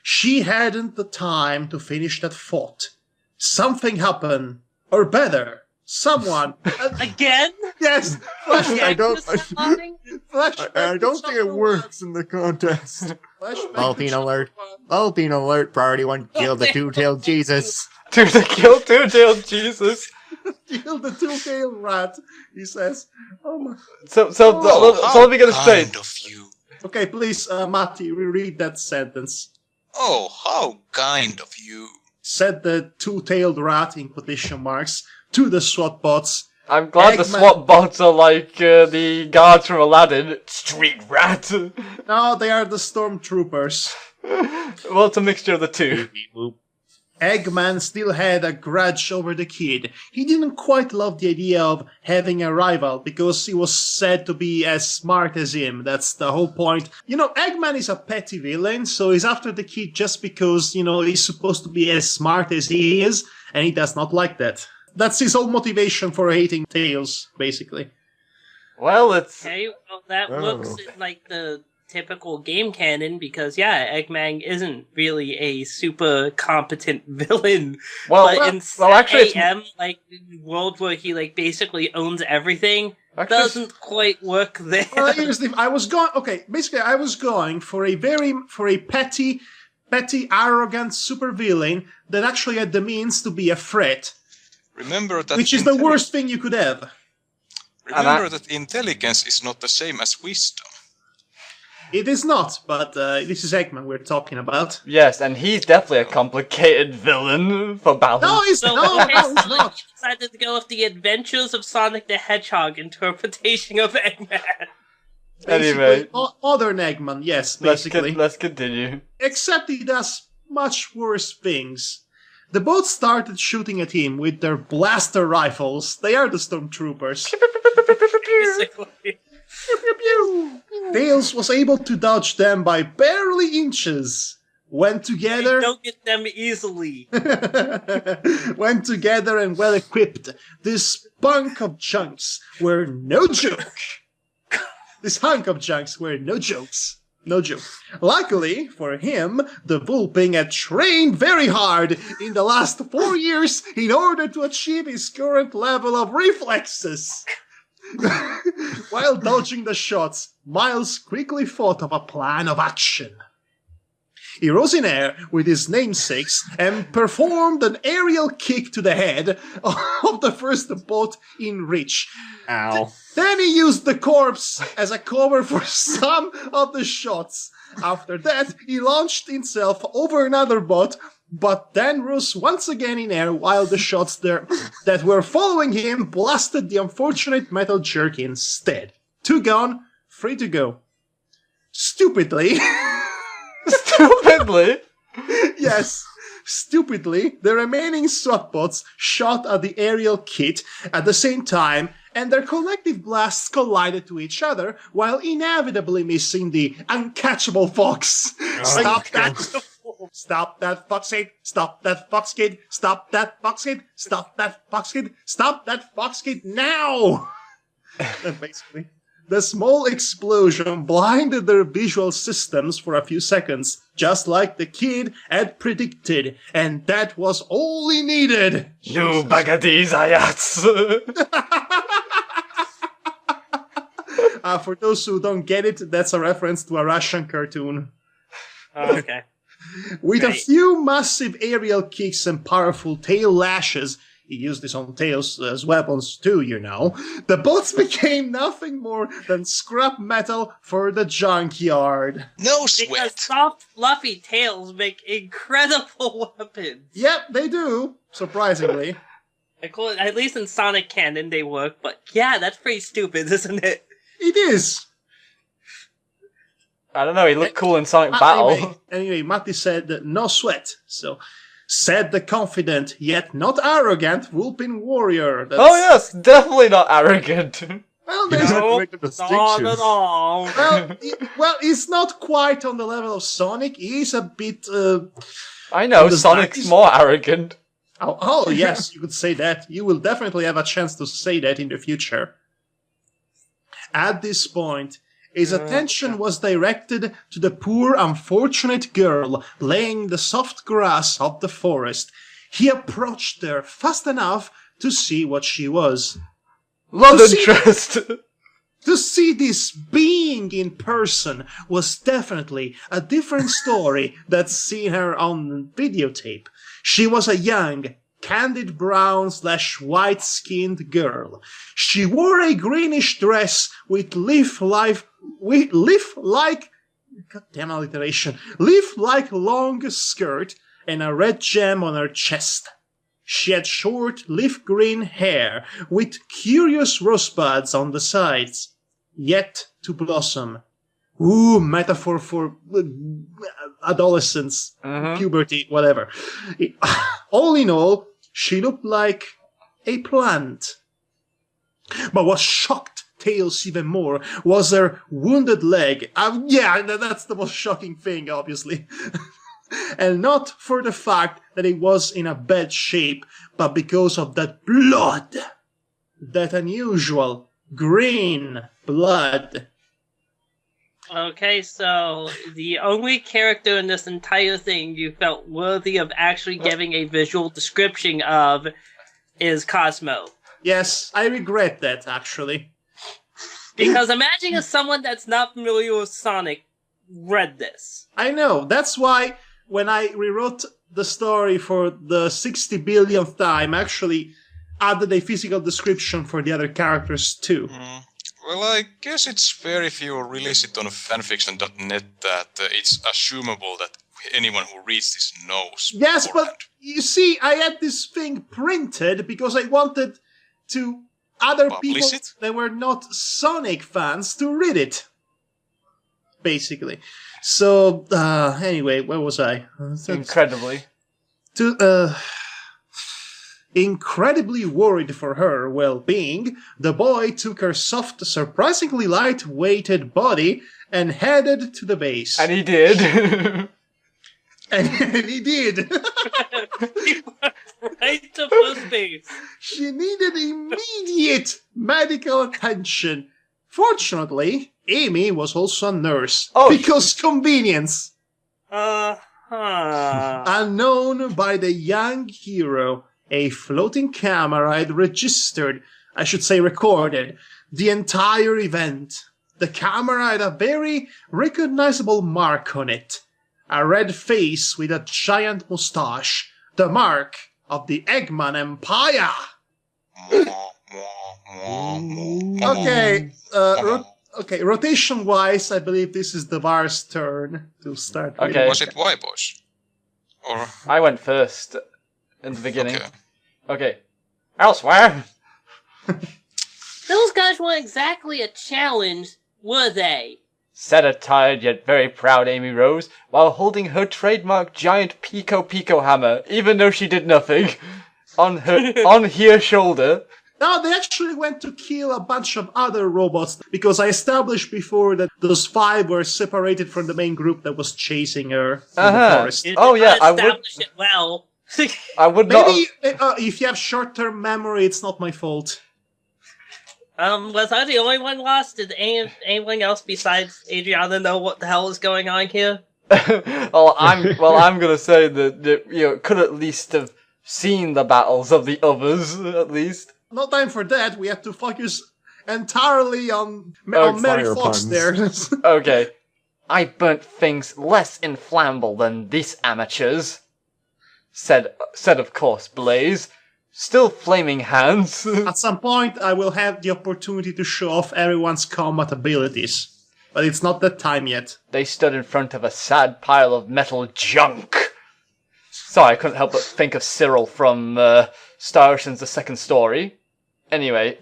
Speaker 4: She hadn't the time to finish that thought. Something happened. Or better, someone...
Speaker 3: Again?
Speaker 4: yes!
Speaker 7: I don't
Speaker 4: Flashback
Speaker 7: I
Speaker 4: to
Speaker 7: don't think it
Speaker 4: chapter
Speaker 7: works in the contest.
Speaker 4: one. Flashback
Speaker 7: Bulletin
Speaker 4: to
Speaker 7: alert.
Speaker 4: chapter one.
Speaker 7: Bulletin alert. Priority 1. Kill the two-tailed Jesus.
Speaker 5: To the kill two-tailed Jesus.
Speaker 4: Kill the two-tailed rat, he says. Oh my...
Speaker 5: So let me get it straight.
Speaker 6: Kind of you.
Speaker 4: Okay, please, Matti, reread that sentence.
Speaker 6: Oh, how kind of you.
Speaker 4: Said the two-tailed rat, in quotation marks, to the SWAT bots.
Speaker 5: I'm glad the
Speaker 4: Eggman-
Speaker 5: SWAT bots are like the guards from Aladdin. Street rat.
Speaker 4: No, they are the stormtroopers.
Speaker 5: Well, it's a mixture of the two.
Speaker 4: Eggman still had a grudge over the kid. He didn't quite love the idea of having a rival because he was said to be as smart as him. That's the whole point. You know, Eggman is a petty villain, so he's after the kid just because, you know, he's supposed to be as smart as he is, and he does not like that. That's his whole motivation for hating Tails, basically.
Speaker 5: Well, it's...
Speaker 3: Okay, well, that
Speaker 7: Oh.
Speaker 3: looks like the typical game canon because, yeah, Eggman isn't really a super competent villain.
Speaker 5: Well,
Speaker 3: but in
Speaker 5: actually, it's-
Speaker 3: AM, like, world where he, like, basically owns everything,
Speaker 5: Actually,
Speaker 3: doesn't quite work there.
Speaker 4: Well, here's the, I was going for a petty, arrogant supervillain that actually had the means to be a threat,
Speaker 6: Remember that
Speaker 4: which is the worst thing you could have.
Speaker 6: Remember that intelligence is not the same as wisdom.
Speaker 4: It is not, but this is Eggman we're talking about.
Speaker 5: Yes, and he's definitely a complicated villain for balance.
Speaker 4: No, he's
Speaker 3: So,
Speaker 4: no,
Speaker 3: okay,
Speaker 4: no, he's
Speaker 3: so
Speaker 4: not.
Speaker 3: you decided to go with the Adventures of Sonic the Hedgehog interpretation of Eggman.
Speaker 5: Anyway.
Speaker 4: Basically, modern Eggman, yes,
Speaker 5: Let's
Speaker 4: basically.
Speaker 5: let's continue.
Speaker 4: Except he does much worse things. The boats started shooting at him with their blaster rifles. They are the stormtroopers.
Speaker 3: Basically.
Speaker 4: Tails was able to dodge them by barely inches. Went
Speaker 3: You
Speaker 4: together,
Speaker 3: don't get them easily.
Speaker 4: went together and well equipped. This hunk of junks were no joke. This hunk of junks were no jokes. No joke. Luckily for him, the Vulping had trained very hard in the last 4 years in order to achieve his current level of reflexes. While dodging the shots, Miles quickly thought of a plan of action. He rose in air with his namesakes and performed an aerial kick to the head of the first boat in reach.
Speaker 7: Ow.
Speaker 4: Then he used the corpse as a cover for some of the shots. After that, he launched himself over another boat, but then rose once again in air while the shots there that were following him blasted the unfortunate metal jerk instead. 2 gone, 3 to go. Stupidly,
Speaker 5: Stupidly.
Speaker 4: yes, stupidly, the remaining SWAT bots shot at the aerial kit at the same time, and their collective blasts collided to each other while inevitably missing the uncatchable fox. Stop that! Stop that fox kid! Stop that fox kid! Stop that fox kid! Stop that fox kid! Stop that fox kid now! And basically, the small explosion blinded their visual systems for a few seconds, just like the kid had predicted, and that was all he needed.
Speaker 5: You bagadis ayats.
Speaker 4: For those who don't get it, that's a reference to a Russian cartoon.
Speaker 3: Oh, okay.
Speaker 4: With a
Speaker 3: Right.
Speaker 4: few massive aerial kicks and powerful tail lashes, he used this on Tails as weapons too, you know. The bots became nothing more than scrap metal for the junkyard.
Speaker 6: No
Speaker 3: Because
Speaker 6: sweat.
Speaker 3: soft, fluffy tails make incredible weapons.
Speaker 4: Yep, they do, surprisingly.
Speaker 3: At least in Sonic canon they work, but yeah, that's pretty stupid, isn't it?
Speaker 4: It is.
Speaker 5: I don't know, he looked cool in Sonic Battle.
Speaker 4: Anyway, Matti said that no sweat. So, said the confident, yet not arrogant, whooping warrior.
Speaker 5: Oh yes, definitely not arrogant.
Speaker 4: Well,
Speaker 7: You
Speaker 4: there's
Speaker 7: have to
Speaker 3: Nope,
Speaker 7: make the
Speaker 3: not
Speaker 7: distinction.
Speaker 3: at all.
Speaker 4: well, he's not quite on the level of Sonic. He's a bit.
Speaker 5: I know,
Speaker 4: The
Speaker 5: Sonic's
Speaker 4: Dramatis-
Speaker 5: more arrogant.
Speaker 4: Oh, yes, you could say that. You will definitely have a chance to say that in the future. At this point, his attention was directed to the poor, unfortunate girl laying in the soft grass of the forest. He approached her fast enough to see what she was.
Speaker 5: Love
Speaker 4: To see-
Speaker 5: interest.
Speaker 4: To see this being in person was definitely a different story than seeing her on videotape. She was a young, candid brown / white-skinned girl. She wore a greenish dress with leaf-like, goddamn alliteration, leaf-like long skirt and a red gem on her chest. She had short leaf green hair with curious rosebuds on the sides, yet to blossom. Ooh, metaphor for adolescence, puberty, whatever. All in all, she looked like a plant. But what shocked Tails even more was her wounded leg. Yeah, that's the most shocking thing, obviously. And not for the fact that it was in a bad shape, but because of that blood. That unusual green blood.
Speaker 3: Okay, so the only character in this entire thing you felt worthy of actually giving a visual description of is Cosmo.
Speaker 4: Yes, I regret that, actually.
Speaker 3: Because imagine if someone that's not familiar with Sonic read this.
Speaker 4: I know. That's why when I rewrote the story for the 60 billionth time, I actually added a physical description for the other characters too.
Speaker 6: Well, I guess it's fair if you release it on fanfiction.net that it's assumable that anyone who reads this knows.
Speaker 4: Yes,
Speaker 6: beforehand.
Speaker 4: but you see, I had this thing printed because I wanted to other
Speaker 6: Publish
Speaker 4: people
Speaker 6: it?
Speaker 4: that were not Sonic fans to read it. Basically. So, anyway, where was I?
Speaker 5: Incredibly.
Speaker 4: Incredibly worried for her well-being, the boy took her soft, surprisingly light-weighted body and headed to the base.
Speaker 5: And he did.
Speaker 4: And he did.
Speaker 3: He went right to first base.
Speaker 4: She needed immediate medical attention. Fortunately, Amy was also a nurse.
Speaker 5: Oh,
Speaker 4: because convenience.
Speaker 3: Uh-huh.
Speaker 4: Unknown by the young hero, a floating camera had recorded, the entire event. The camera had a very recognizable mark on it. A red face with a giant mustache. The mark of the Eggman Empire. Okay, rotation-wise, I believe this is the VAR's turn to start.
Speaker 5: Okay.
Speaker 4: reading.
Speaker 6: Was it Y boys? Or
Speaker 5: I went first in the beginning.
Speaker 6: okay.
Speaker 5: Okay. Elsewhere.
Speaker 3: Those guys weren't exactly a challenge, were they?
Speaker 5: Said a tired yet very proud Amy Rose, while holding her trademark giant Pico hammer, even though she did nothing, on her shoulder.
Speaker 4: No, they actually went to kill a bunch of other robots, because I established before that those 5 were separated from the main group that was chasing her through the forest.
Speaker 3: You
Speaker 5: Oh,
Speaker 3: did
Speaker 5: yeah,
Speaker 3: not
Speaker 5: I would-
Speaker 3: establish it well.
Speaker 5: I would not.
Speaker 4: Maybe, if you have short-term memory, it's not my fault.
Speaker 3: Was I the only one lost? Did anyone else besides Adriana know what the hell is going on here?
Speaker 5: I'm gonna say that you could at least have seen the battles of the others, at least.
Speaker 4: No time for that, we have to focus entirely on
Speaker 5: Oh,
Speaker 4: Mary
Speaker 7: fire
Speaker 4: Fox
Speaker 7: puns.
Speaker 4: there.
Speaker 5: Okay. I burnt things less inflammable than these amateurs, said of course Blaze, Still flaming hands.
Speaker 4: At some point, I will have the opportunity to show off everyone's combat abilities. But it's not that time yet.
Speaker 5: They stood in front of a sad pile of metal junk. Sorry, I couldn't help but think of Cyril from Star Ocean's The Second Story. Anyway,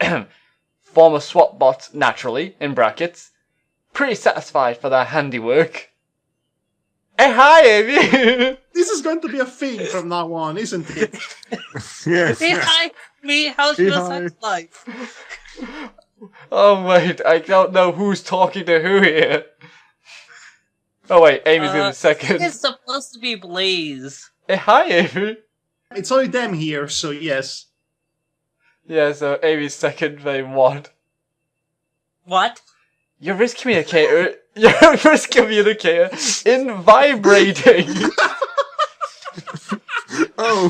Speaker 5: former SWAT bot, naturally, in brackets. Pretty satisfied for their handiwork. Hey, hi, Amy!
Speaker 4: This is going to be a thing from now on, isn't it?
Speaker 7: Yes.
Speaker 3: Hey, hi, me. How's
Speaker 7: Hey,
Speaker 3: your
Speaker 7: hi.
Speaker 3: sex life?
Speaker 5: Oh, wait, I don't know who's talking to who here. Oh, wait, Amy's in a second.
Speaker 3: It's supposed to be Blaze.
Speaker 5: Hey, hi, Amy!
Speaker 4: It's only them here, so yes.
Speaker 5: Yeah, so Amy's second name what?
Speaker 3: What?
Speaker 5: Your wrist communicator in vibrating.
Speaker 7: Oh.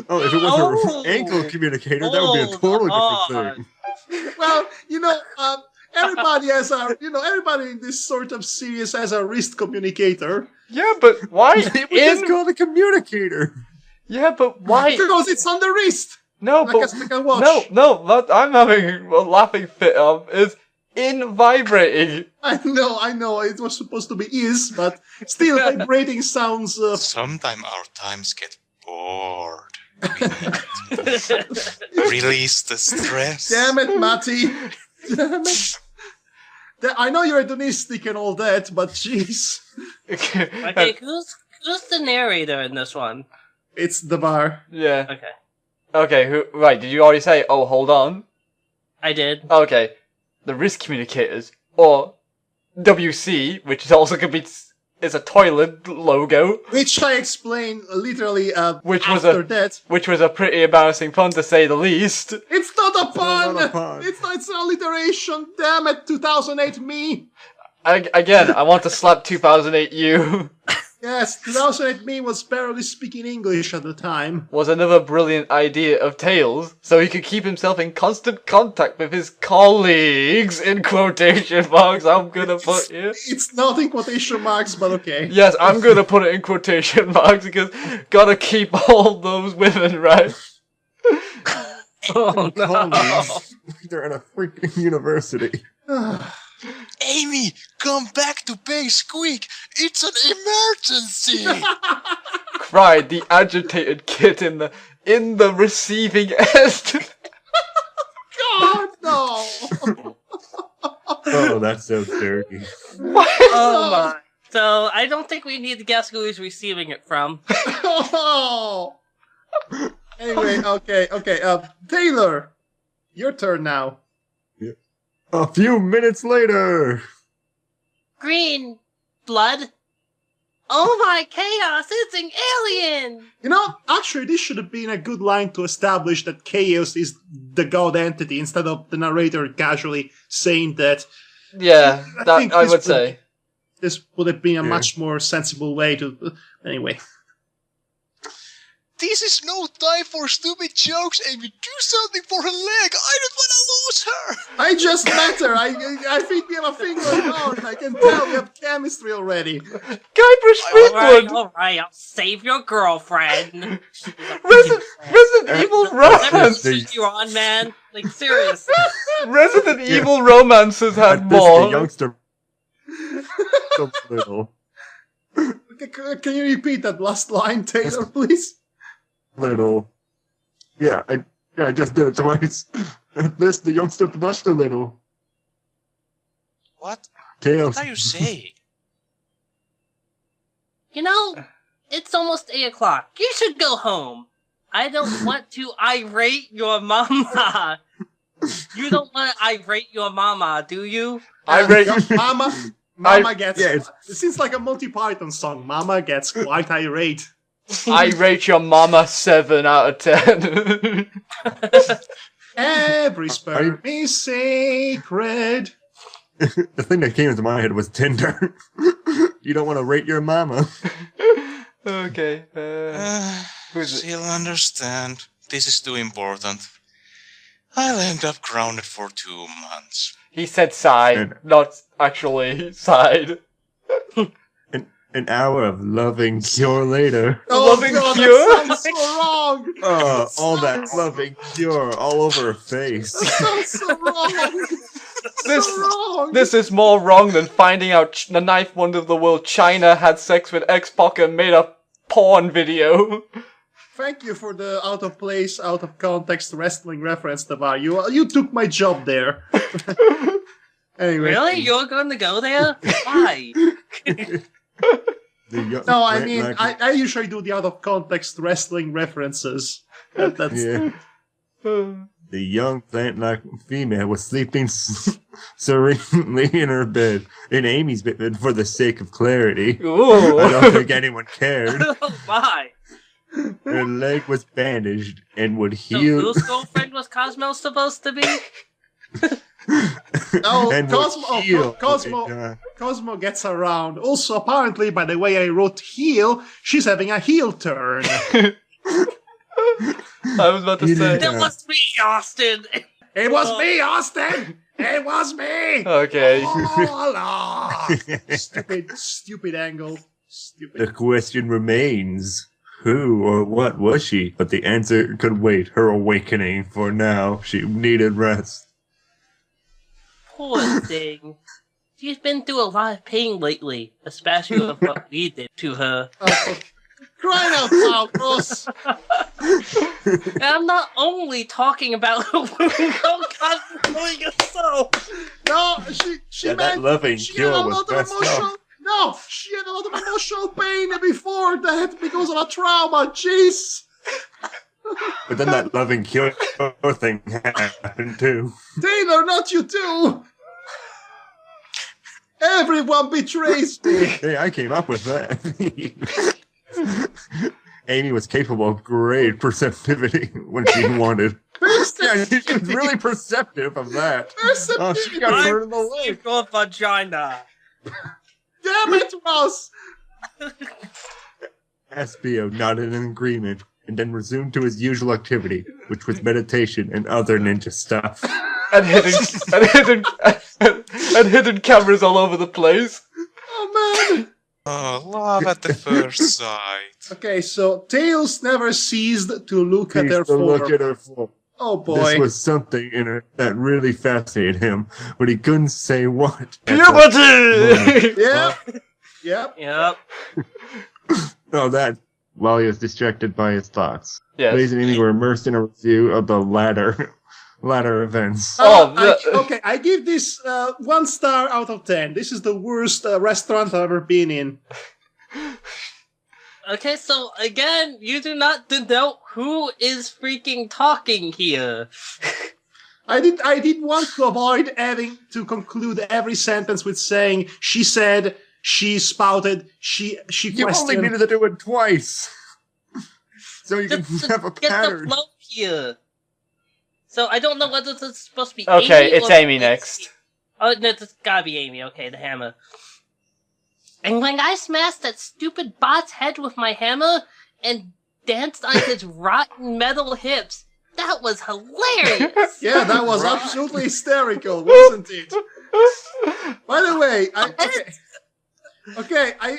Speaker 7: Oh, if it was
Speaker 3: Oh.
Speaker 7: an ankle communicator, that would be a totally
Speaker 3: Oh,
Speaker 7: different thing.
Speaker 4: Well, everybody everybody in this sort of series has a wrist communicator.
Speaker 5: Yeah, but why
Speaker 7: It's called a communicator.
Speaker 5: Yeah, but why?
Speaker 4: Because it's on the wrist.
Speaker 5: No,
Speaker 4: Like
Speaker 5: but
Speaker 4: a watch.
Speaker 5: no. What I'm having a laughing fit of is in vibrating.
Speaker 4: I know. It was supposed to be is, but still vibrating sounds.
Speaker 6: Sometimes our times get bored. Release the stress.
Speaker 4: Damn it, Matty. Damn it. I know you're hedonistic and all that, but jeez.
Speaker 3: Okay, who's the narrator in this one?
Speaker 4: It's the bar.
Speaker 5: Yeah.
Speaker 3: Okay,
Speaker 5: Okay. Who? Right. Did you already say? Oh, hold on.
Speaker 3: I did.
Speaker 5: Okay. The wrist communicators, or WC, which is also could be is a toilet logo,
Speaker 4: Which I explained literally
Speaker 5: Which was
Speaker 4: after
Speaker 5: a-
Speaker 4: that.
Speaker 5: which was a pretty embarrassing pun to say the least.
Speaker 4: It's not a pun!
Speaker 7: not a pun.
Speaker 4: It's an alliteration! Damn it, 2008 me!
Speaker 5: Again, I want to slap 2008 you.
Speaker 4: Yes, 2008 me was barely speaking English at the time.
Speaker 5: Was another brilliant idea of Tails, so he could keep himself in constant contact with his colleagues, in quotation marks, I'm gonna put here.
Speaker 4: It's not in quotation marks, but okay.
Speaker 5: Yes, I'm gonna put it in quotation marks because gotta keep all those women, right?
Speaker 3: Oh no!
Speaker 7: Colleagues, they're at a freaking university.
Speaker 6: Amy, come back to base quick! It's an emergency!
Speaker 5: Cried the agitated kid in the receiving end.
Speaker 4: God, no!
Speaker 7: Oh, that's so dirty.
Speaker 3: Oh my! So I don't think we need to guess who he's receiving it from.
Speaker 4: Oh. Anyway, okay. Taylor, your turn now.
Speaker 7: A few minutes later.
Speaker 3: Green blood. Oh my chaos! It's an alien.
Speaker 4: Actually, this should have been a good line to establish that Chaos is the god entity instead of the narrator casually saying that.
Speaker 5: Yeah, that
Speaker 4: think
Speaker 5: I
Speaker 4: this
Speaker 5: would say.
Speaker 4: This would have been a
Speaker 7: Yeah.
Speaker 4: much more sensible way to. Anyway.
Speaker 6: This is no time for stupid jokes, Amy. Do something for her leg. I don't want to lose her.
Speaker 4: I just met her. I think we have a thing going on. I can tell we have chemistry already.
Speaker 5: Guybrush
Speaker 3: Alright,
Speaker 5: Threepwood!
Speaker 3: I'll save your girlfriend.
Speaker 5: Resident Evil
Speaker 3: Never
Speaker 5: Romance!
Speaker 3: cheat you on, man. Like seriously.
Speaker 5: Resident Evil Romance has had
Speaker 7: At this, the
Speaker 5: more.
Speaker 7: youngster. So little.
Speaker 4: Can you repeat that last line, Taylor, please?
Speaker 7: Little. Yeah, I just did it twice. At this, the youngster blushed a little.
Speaker 6: What?
Speaker 7: Chaos.
Speaker 6: What are you saying?
Speaker 3: It's almost 8 o'clock. You should go home. I don't want to irate your mama. You don't want to irate your mama, do you?
Speaker 4: Mama gets.
Speaker 7: Yeah,
Speaker 4: it seems like a Monty Python song. Mama gets quite irate.
Speaker 5: I rate your mama 7 out of 10.
Speaker 4: Every sperm is sacred.
Speaker 7: The thing that came into my head was Tinder. You don't want to rate your mama.
Speaker 5: Okay. Who's it?
Speaker 6: Still understand. This is too important. I'll end up grounded for 2 months.
Speaker 5: He said side, not actually side.
Speaker 7: And An hour of loving cure later.
Speaker 4: Oh,
Speaker 5: Loving
Speaker 4: God,
Speaker 5: cure?
Speaker 4: that sounds so wrong.
Speaker 7: All that loving cure all over her face.
Speaker 4: That sounds so wrong.
Speaker 5: This,
Speaker 4: So wrong.
Speaker 5: this is more wrong than finding out the ninth wonder of the world, China, had sex with X-Pac and made a porn video.
Speaker 4: Thank you for the out of place, out of context wrestling reference, Tavar. You took my job there. Anyway.
Speaker 3: Really? You're going to go there? Why?
Speaker 4: No, I mean, I usually do the out of context wrestling references. That's
Speaker 7: Yeah. The young plant-like female was sleeping serenely in her bed, in Amy's bed, for the sake of clarity.
Speaker 5: Ooh.
Speaker 7: I don't think anyone cared.
Speaker 3: Oh, why?
Speaker 7: Her leg was bandaged and would
Speaker 3: So
Speaker 7: heal.
Speaker 3: whose girlfriend was Cosmo supposed to be?
Speaker 4: Oh,
Speaker 7: and
Speaker 4: Cosmo,
Speaker 7: would heal.
Speaker 4: Cosmo gets around. Also, apparently, by the way I wrote heel, she's having a heel turn.
Speaker 5: I was about to say.
Speaker 3: That was me, Austin!
Speaker 4: It was me, Austin! It was me!
Speaker 5: Okay.
Speaker 4: Oh, la. Stupid angle.
Speaker 7: The
Speaker 4: Stupid.
Speaker 7: question remains, who or what was she? But the answer could wait. Her awakening. For now, she needed rest.
Speaker 3: Poor thing. She's been through a lot of pain lately, especially with what we did to her.
Speaker 4: Oh, crying out loud, Ross!
Speaker 3: And I'm not only talking about her wound. Oh God, I'm doing it so.
Speaker 4: No, she
Speaker 7: Yeah, that
Speaker 4: meant
Speaker 7: loving
Speaker 4: she
Speaker 7: cure
Speaker 4: had a
Speaker 7: was
Speaker 4: lot of
Speaker 7: messed
Speaker 4: emotional.
Speaker 7: up.
Speaker 4: No, she had a lot of emotional pain before that because of a trauma. Jeez.
Speaker 7: But then that loving cure thing happened too.
Speaker 4: Taylor, not you too. Everyone betrays me.
Speaker 7: Hey, I came up with that. Amy was capable of great perceptivity when she wanted. Yeah, she was really perceptive of that. Oh, she got hurt in the leg.
Speaker 3: Your vagina.
Speaker 4: Damn it, Ross.
Speaker 7: Espio nodded in agreement and then resumed to his usual activity, which was meditation and other ninja stuff.
Speaker 5: And hidden cameras all over the place.
Speaker 4: Oh man.
Speaker 6: Oh, love at the first sight.
Speaker 4: Okay, so Tails never ceased to look at
Speaker 7: He
Speaker 4: her
Speaker 7: used to look
Speaker 4: form.
Speaker 7: at her form.
Speaker 4: Oh boy.
Speaker 7: This was something in her that really fascinated him, but he couldn't say what.
Speaker 5: Puberty!
Speaker 4: Yep. Yep.
Speaker 3: Yep.
Speaker 7: Oh, that while he was distracted by his thoughts.
Speaker 5: Yes.
Speaker 7: Ladies and Amy were immersed in a review of the latter events.
Speaker 5: Oh,
Speaker 4: I give this 1 star out of 10. This is the worst restaurant I've ever been in.
Speaker 3: Okay, so again, you do not denote who is freaking talking here.
Speaker 4: I did want to avoid having to conclude every sentence with saying she said, she spouted, she
Speaker 7: You only
Speaker 4: questioned.
Speaker 7: needed to do it twice. So you can
Speaker 3: Just
Speaker 7: have a
Speaker 3: get the
Speaker 7: pattern.
Speaker 3: flow here. So I don't know whether this is supposed to be
Speaker 5: Okay,
Speaker 3: Amy
Speaker 5: it's
Speaker 3: or
Speaker 5: Amy next.
Speaker 3: Oh, no, it's gotta be Amy. Okay, the hammer. And when I smashed that stupid bot's head with my hammer and danced on his rotten metal hips, that was hilarious!
Speaker 4: Yeah, that was absolutely hysterical, wasn't it? By the way,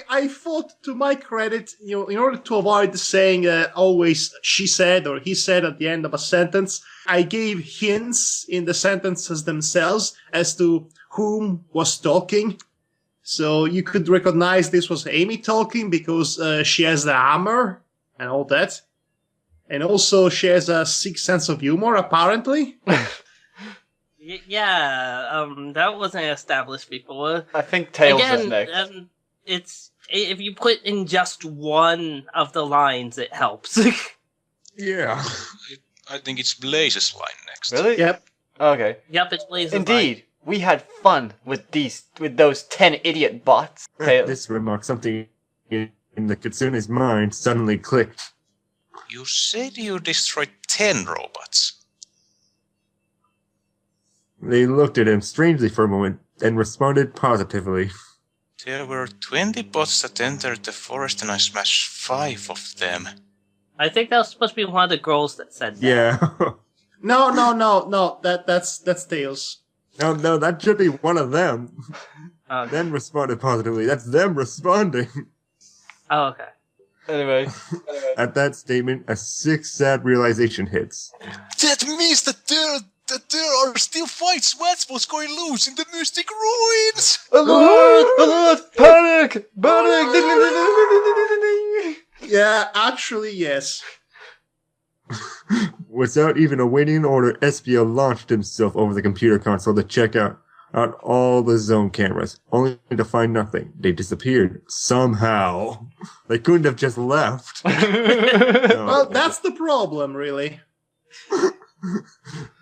Speaker 4: I thought, to my credit, in order to avoid saying always she said or he said at the end of a sentence, I gave hints in the sentences themselves as to whom was talking. So you could recognize this was Amy talking because she has the hammer and all that. And also she has a sixth sense of humor, apparently.
Speaker 3: Yeah, that wasn't established before.
Speaker 5: I think Tails is
Speaker 3: Again,
Speaker 5: next.
Speaker 3: it's if you put in just one of the lines, it helps.
Speaker 7: Yeah.
Speaker 6: I think it's Blaze's line next.
Speaker 5: Really?
Speaker 4: Yep.
Speaker 5: Okay.
Speaker 3: Yep, it's Blaze's
Speaker 5: Indeed, we had fun with those 10 idiot bots. Tails.
Speaker 7: This remark, something in the Kitsune's mind suddenly clicked.
Speaker 6: You said you destroyed 10 robots.
Speaker 7: They looked at him strangely for a moment and responded positively.
Speaker 6: There were 20 bots that entered the forest and I smashed 5 of them.
Speaker 3: I think that was supposed to be one of the girls that said that.
Speaker 7: Yeah.
Speaker 4: No. That's Tails.
Speaker 7: No, that should be one of them.
Speaker 3: Okay.
Speaker 7: Then responded positively. That's them responding.
Speaker 3: Oh, okay.
Speaker 5: Anyway.
Speaker 7: At that statement, a sick, sad realization hits.
Speaker 6: That means that there are still fights. That's what's going loose in the mystic ruins.
Speaker 5: Alert! Alert! Panic! Panic!
Speaker 4: Yeah, actually, yes.
Speaker 7: Without even awaiting an order, Espio launched himself over the computer console to check out all the zone cameras, only to find nothing. They disappeared. Somehow. They couldn't have just left.
Speaker 4: Well, that's the problem, really.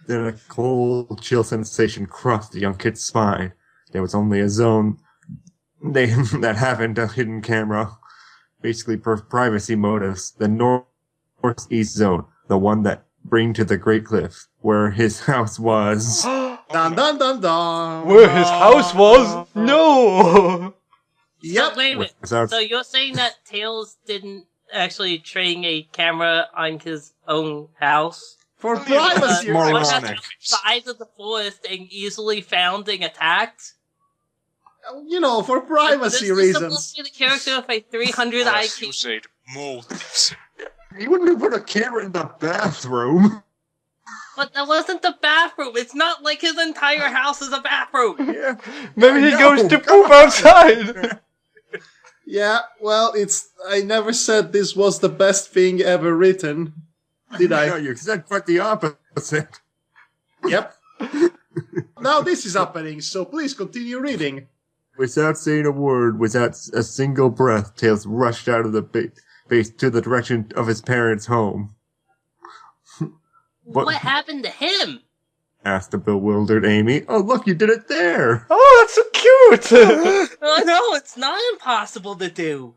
Speaker 7: Then a cold, chill sensation crossed the young kid's spine. There was only a zone that happened a hidden camera. Basically, for privacy motives, the northeast zone, the one that bring to the Great Cliff, where his house was.
Speaker 4: Dun dun dun dun.
Speaker 5: Where his house was? No!
Speaker 4: Yep.
Speaker 3: So, wait a minute. So you're saying that Tails didn't actually train a camera on his own house?
Speaker 4: For privacy
Speaker 7: moronic.
Speaker 3: Sides of the forest and easily found and attacked?
Speaker 4: You know, for privacy
Speaker 3: This is supposed
Speaker 4: reasons.
Speaker 3: to be the character with a 300
Speaker 6: As you
Speaker 3: IQ.
Speaker 6: said, motives.
Speaker 7: He wouldn't have put a camera in the bathroom.
Speaker 3: But that wasn't the bathroom. It's not like his entire house is a bathroom.
Speaker 7: Yeah.
Speaker 5: Maybe he
Speaker 7: No,
Speaker 5: goes to
Speaker 7: come
Speaker 5: poop
Speaker 7: on.
Speaker 5: outside!
Speaker 4: Yeah, well, I never said this was the best thing ever written. Did
Speaker 7: No,
Speaker 4: I?
Speaker 7: you said quite the opposite.
Speaker 4: Yep. Now this is happening, so please continue reading.
Speaker 7: Without saying a word, without a single breath, Tails rushed out of the base to the direction of his parents' home.
Speaker 3: What happened to him?
Speaker 7: Asked the bewildered Amy. Oh, look, you did it there!
Speaker 5: Oh, that's so cute!
Speaker 3: Oh no, it's not impossible to do.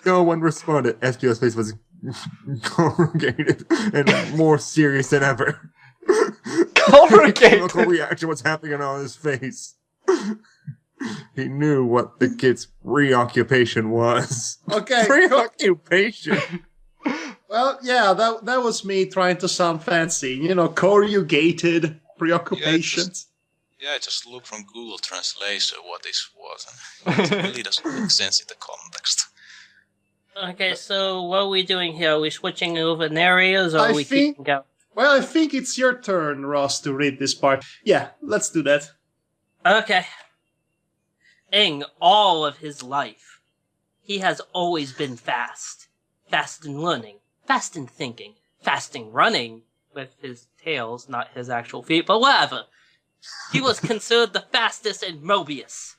Speaker 7: No one responded. Espio's face was corrugated and more serious than ever.
Speaker 5: Corrugated.
Speaker 7: Chemical reaction was happening on his face. He knew what the kid's preoccupation was.
Speaker 4: Okay.
Speaker 7: Preoccupation?
Speaker 4: Well, yeah, that was me trying to sound fancy. You know, corrugated preoccupations.
Speaker 6: Yeah, just look from Google Translation what this was. And it really doesn't make sense in the context.
Speaker 3: Okay, so what are we doing here? Are we switching over in areas, or are we keeping going?
Speaker 4: Well, I think it's your turn, Ross, to read this part. Yeah, let's do that.
Speaker 3: Okay. In all of his life, he has always been fast. Fast in learning, fast in thinking, fast in running, with his tails, not his actual feet, but whatever. He was considered the fastest in Mobius.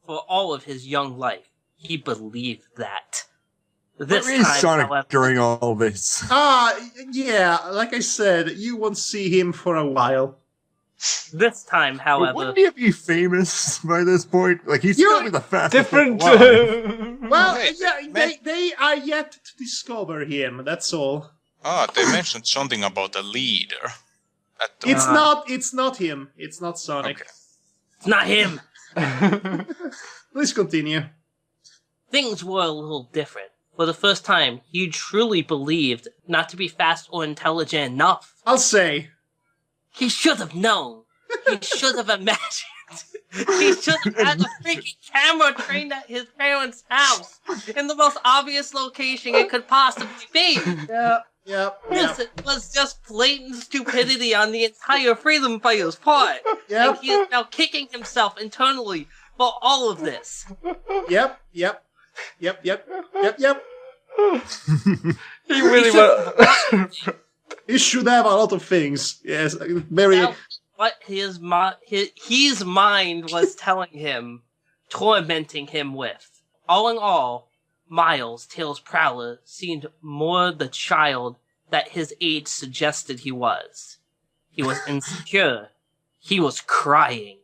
Speaker 3: For all of his young life, he believed that. This
Speaker 7: Where is
Speaker 3: time,
Speaker 7: Sonic
Speaker 3: however,
Speaker 7: during all this?
Speaker 4: Yeah, like I said, you won't see him for a while.
Speaker 3: this time, however,
Speaker 7: Wouldn't he be famous by this point? Like, he's
Speaker 4: You're
Speaker 7: probably the fastest.
Speaker 5: Different.
Speaker 7: alive.
Speaker 4: Well,
Speaker 6: Hey,
Speaker 4: yeah,
Speaker 6: man.
Speaker 4: they are yet to discover him, that's all.
Speaker 6: They mentioned something about a leader. At the
Speaker 4: It's not him. It's not Sonic.
Speaker 6: Okay.
Speaker 3: it's not him.
Speaker 4: Please continue.
Speaker 3: Things were a little different. For the first time, he truly believed not to be fast or intelligent enough.
Speaker 4: I'll say.
Speaker 3: He should have known. He should have imagined. He should have had a freaking camera trained at his parents' house in the most obvious location it could possibly be.
Speaker 4: Yep.
Speaker 3: This was just blatant stupidity on the entire Freedom Fighters' part.
Speaker 4: Yep.
Speaker 3: And he is now kicking himself internally for all of this.
Speaker 4: Yep.
Speaker 5: He really went.
Speaker 4: He should have a lot of things. Yes, very.
Speaker 3: That was what his mind was telling him, tormenting him with. All in all, Miles, Tails Prowler, seemed more the child that his age suggested he was. He was insecure. He was crying.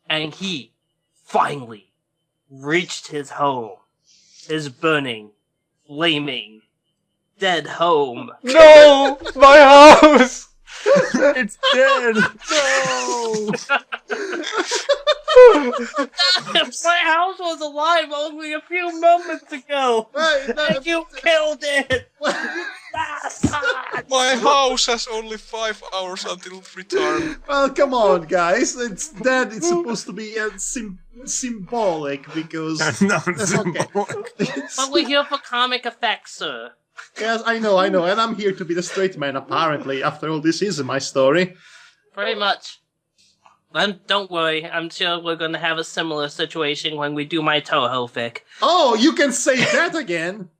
Speaker 3: And he, finally, reached his home. His burning, flaming, dead home.
Speaker 5: No! My house!
Speaker 7: It's dead! No!
Speaker 3: My house was alive only a few moments ago!
Speaker 4: Well,
Speaker 3: And you killed it!
Speaker 6: My house has only 5 hours until retirement.
Speaker 4: Well, come on, guys. It's supposed to be symbolic because.
Speaker 7: Not
Speaker 4: Okay.
Speaker 7: symbolic.
Speaker 3: But we're here for comic effects, sir.
Speaker 4: Yes, I know, and I'm here to be the straight man. Apparently, after all, this is my story.
Speaker 3: Pretty much. And don't worry, I'm sure we're gonna have a similar situation when we do my Toho fic.
Speaker 4: Oh, you can say that again.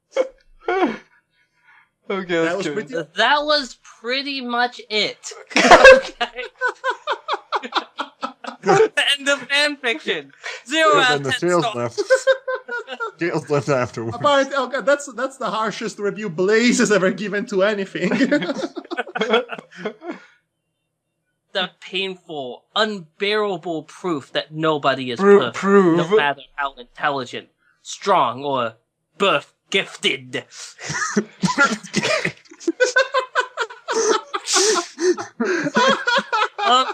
Speaker 5: Okay,
Speaker 4: That
Speaker 5: that's
Speaker 4: was
Speaker 5: good.
Speaker 4: pretty.
Speaker 3: That was pretty much it. Okay. End of fanfiction. 0 out
Speaker 7: And
Speaker 3: of
Speaker 7: the
Speaker 3: 10
Speaker 7: tails
Speaker 3: stars.
Speaker 7: left. Tails left afterwards.
Speaker 4: Apparently, okay, that's the harshest review Blaze has ever given to anything.
Speaker 3: The painful, unbearable proof that nobody is perfect,
Speaker 5: prove.
Speaker 3: no matter how intelligent, strong, or birth gifted.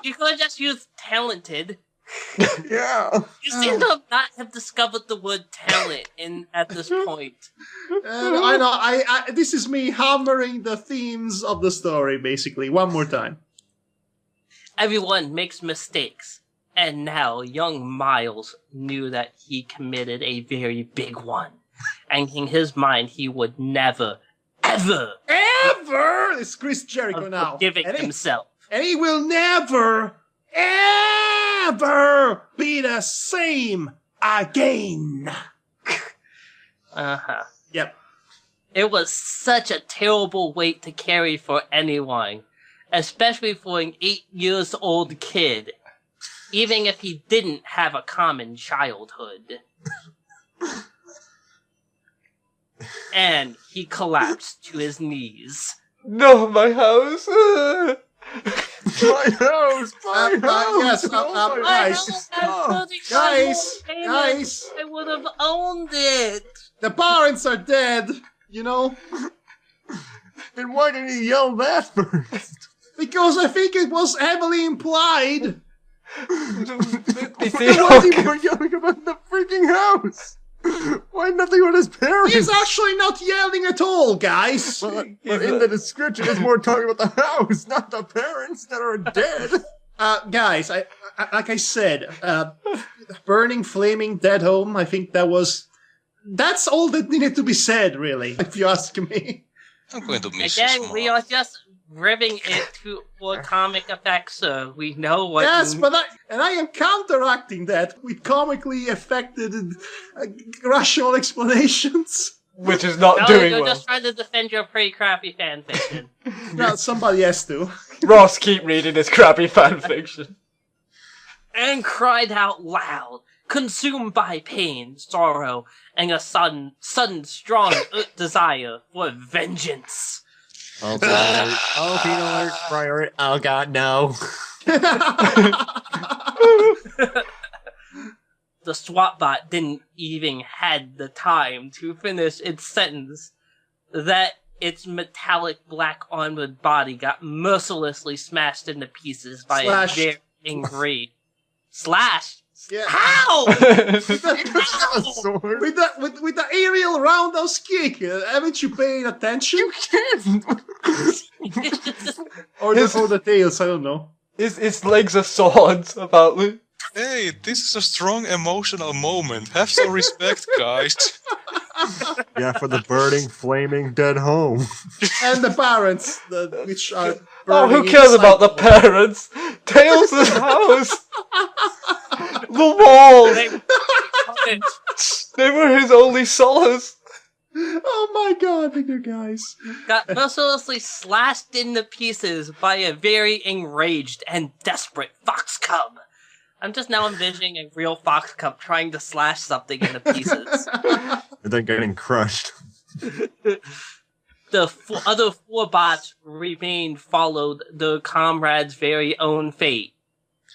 Speaker 3: You could just use talented.
Speaker 7: Yeah.
Speaker 3: You seem to not have discovered the word talent at this point.
Speaker 4: I know. I this is me hammering the themes of the story, basically, one more time.
Speaker 3: Everyone makes mistakes, and now young Miles knew that he committed a very big one. And in his mind, he would never, ever
Speaker 4: It's Chris Jericho now.
Speaker 3: forgiving himself.
Speaker 4: And he will never, ever be the same again.
Speaker 3: Uh-huh.
Speaker 4: Yep.
Speaker 3: It was such a terrible weight to carry for anyone, especially for an 8-year-old kid, even if he didn't have a common childhood. And he collapsed to his knees.
Speaker 5: No, my house.
Speaker 7: My house! My house!
Speaker 4: Yes,
Speaker 7: Oh my
Speaker 4: guys.
Speaker 3: Guys,
Speaker 4: Guys.
Speaker 3: I would have owned it.
Speaker 4: The parents are dead, you know?
Speaker 7: Then why didn't he yell that first?
Speaker 4: Because I think it was heavily implied.
Speaker 5: They say
Speaker 7: Why was he yelling about the freaking house? Why nothing about his parents?
Speaker 4: He's actually not yelling at all, guys.
Speaker 7: But in the description, it's more talking about the house, not the parents that are dead.
Speaker 4: Guys, I like I said, burning, flaming, dead home. I think that's all that needed to be said, really, if you ask me.
Speaker 6: I'm going to miss
Speaker 3: Again,
Speaker 6: this
Speaker 3: we
Speaker 6: more.
Speaker 3: are just ribbing it for comic effects, sir. We know what.
Speaker 4: Yes, but I am counteracting that with comically affected and rational explanations.
Speaker 5: Which is not
Speaker 3: No,
Speaker 5: doing
Speaker 3: you're
Speaker 5: well.
Speaker 3: just trying to defend your pretty crappy fanfiction.
Speaker 4: Well, somebody has to.
Speaker 5: Ross, keep reading this crappy fanfiction.
Speaker 3: And cried out loud, consumed by pain, sorrow, and a sudden strong desire for vengeance.
Speaker 7: Oh, God. Oh, peanut alert, priority. Oh, God, no.
Speaker 3: The SWAT bot didn't even had the time to finish its sentence that its metallic black armored body got mercilessly smashed into pieces by
Speaker 4: Slashed.
Speaker 3: a very angry slashed.
Speaker 4: Yeah.
Speaker 3: How?
Speaker 7: A sword.
Speaker 4: With the aerial roundhouse kick, haven't you paid attention?
Speaker 7: You can't.
Speaker 4: Or the tails, I don't know.
Speaker 5: His legs are swords, apparently.
Speaker 6: Hey, this is a strong emotional moment. Have some respect, guys.
Speaker 7: Yeah, for the burning, flaming, dead home.
Speaker 4: And the parents, which are
Speaker 5: Oh,
Speaker 4: burning
Speaker 5: who cares
Speaker 4: inside.
Speaker 5: about the parents? Tails' house! The walls! They were his only solace.
Speaker 4: Oh my god, you guys.
Speaker 3: Got mercilessly slashed into pieces by a very enraged and desperate fox cub. I'm just now envisioning a real fox cub trying to slash something into pieces.
Speaker 7: And then getting crushed.
Speaker 3: The other 4 bots followed their comrade's very own fate.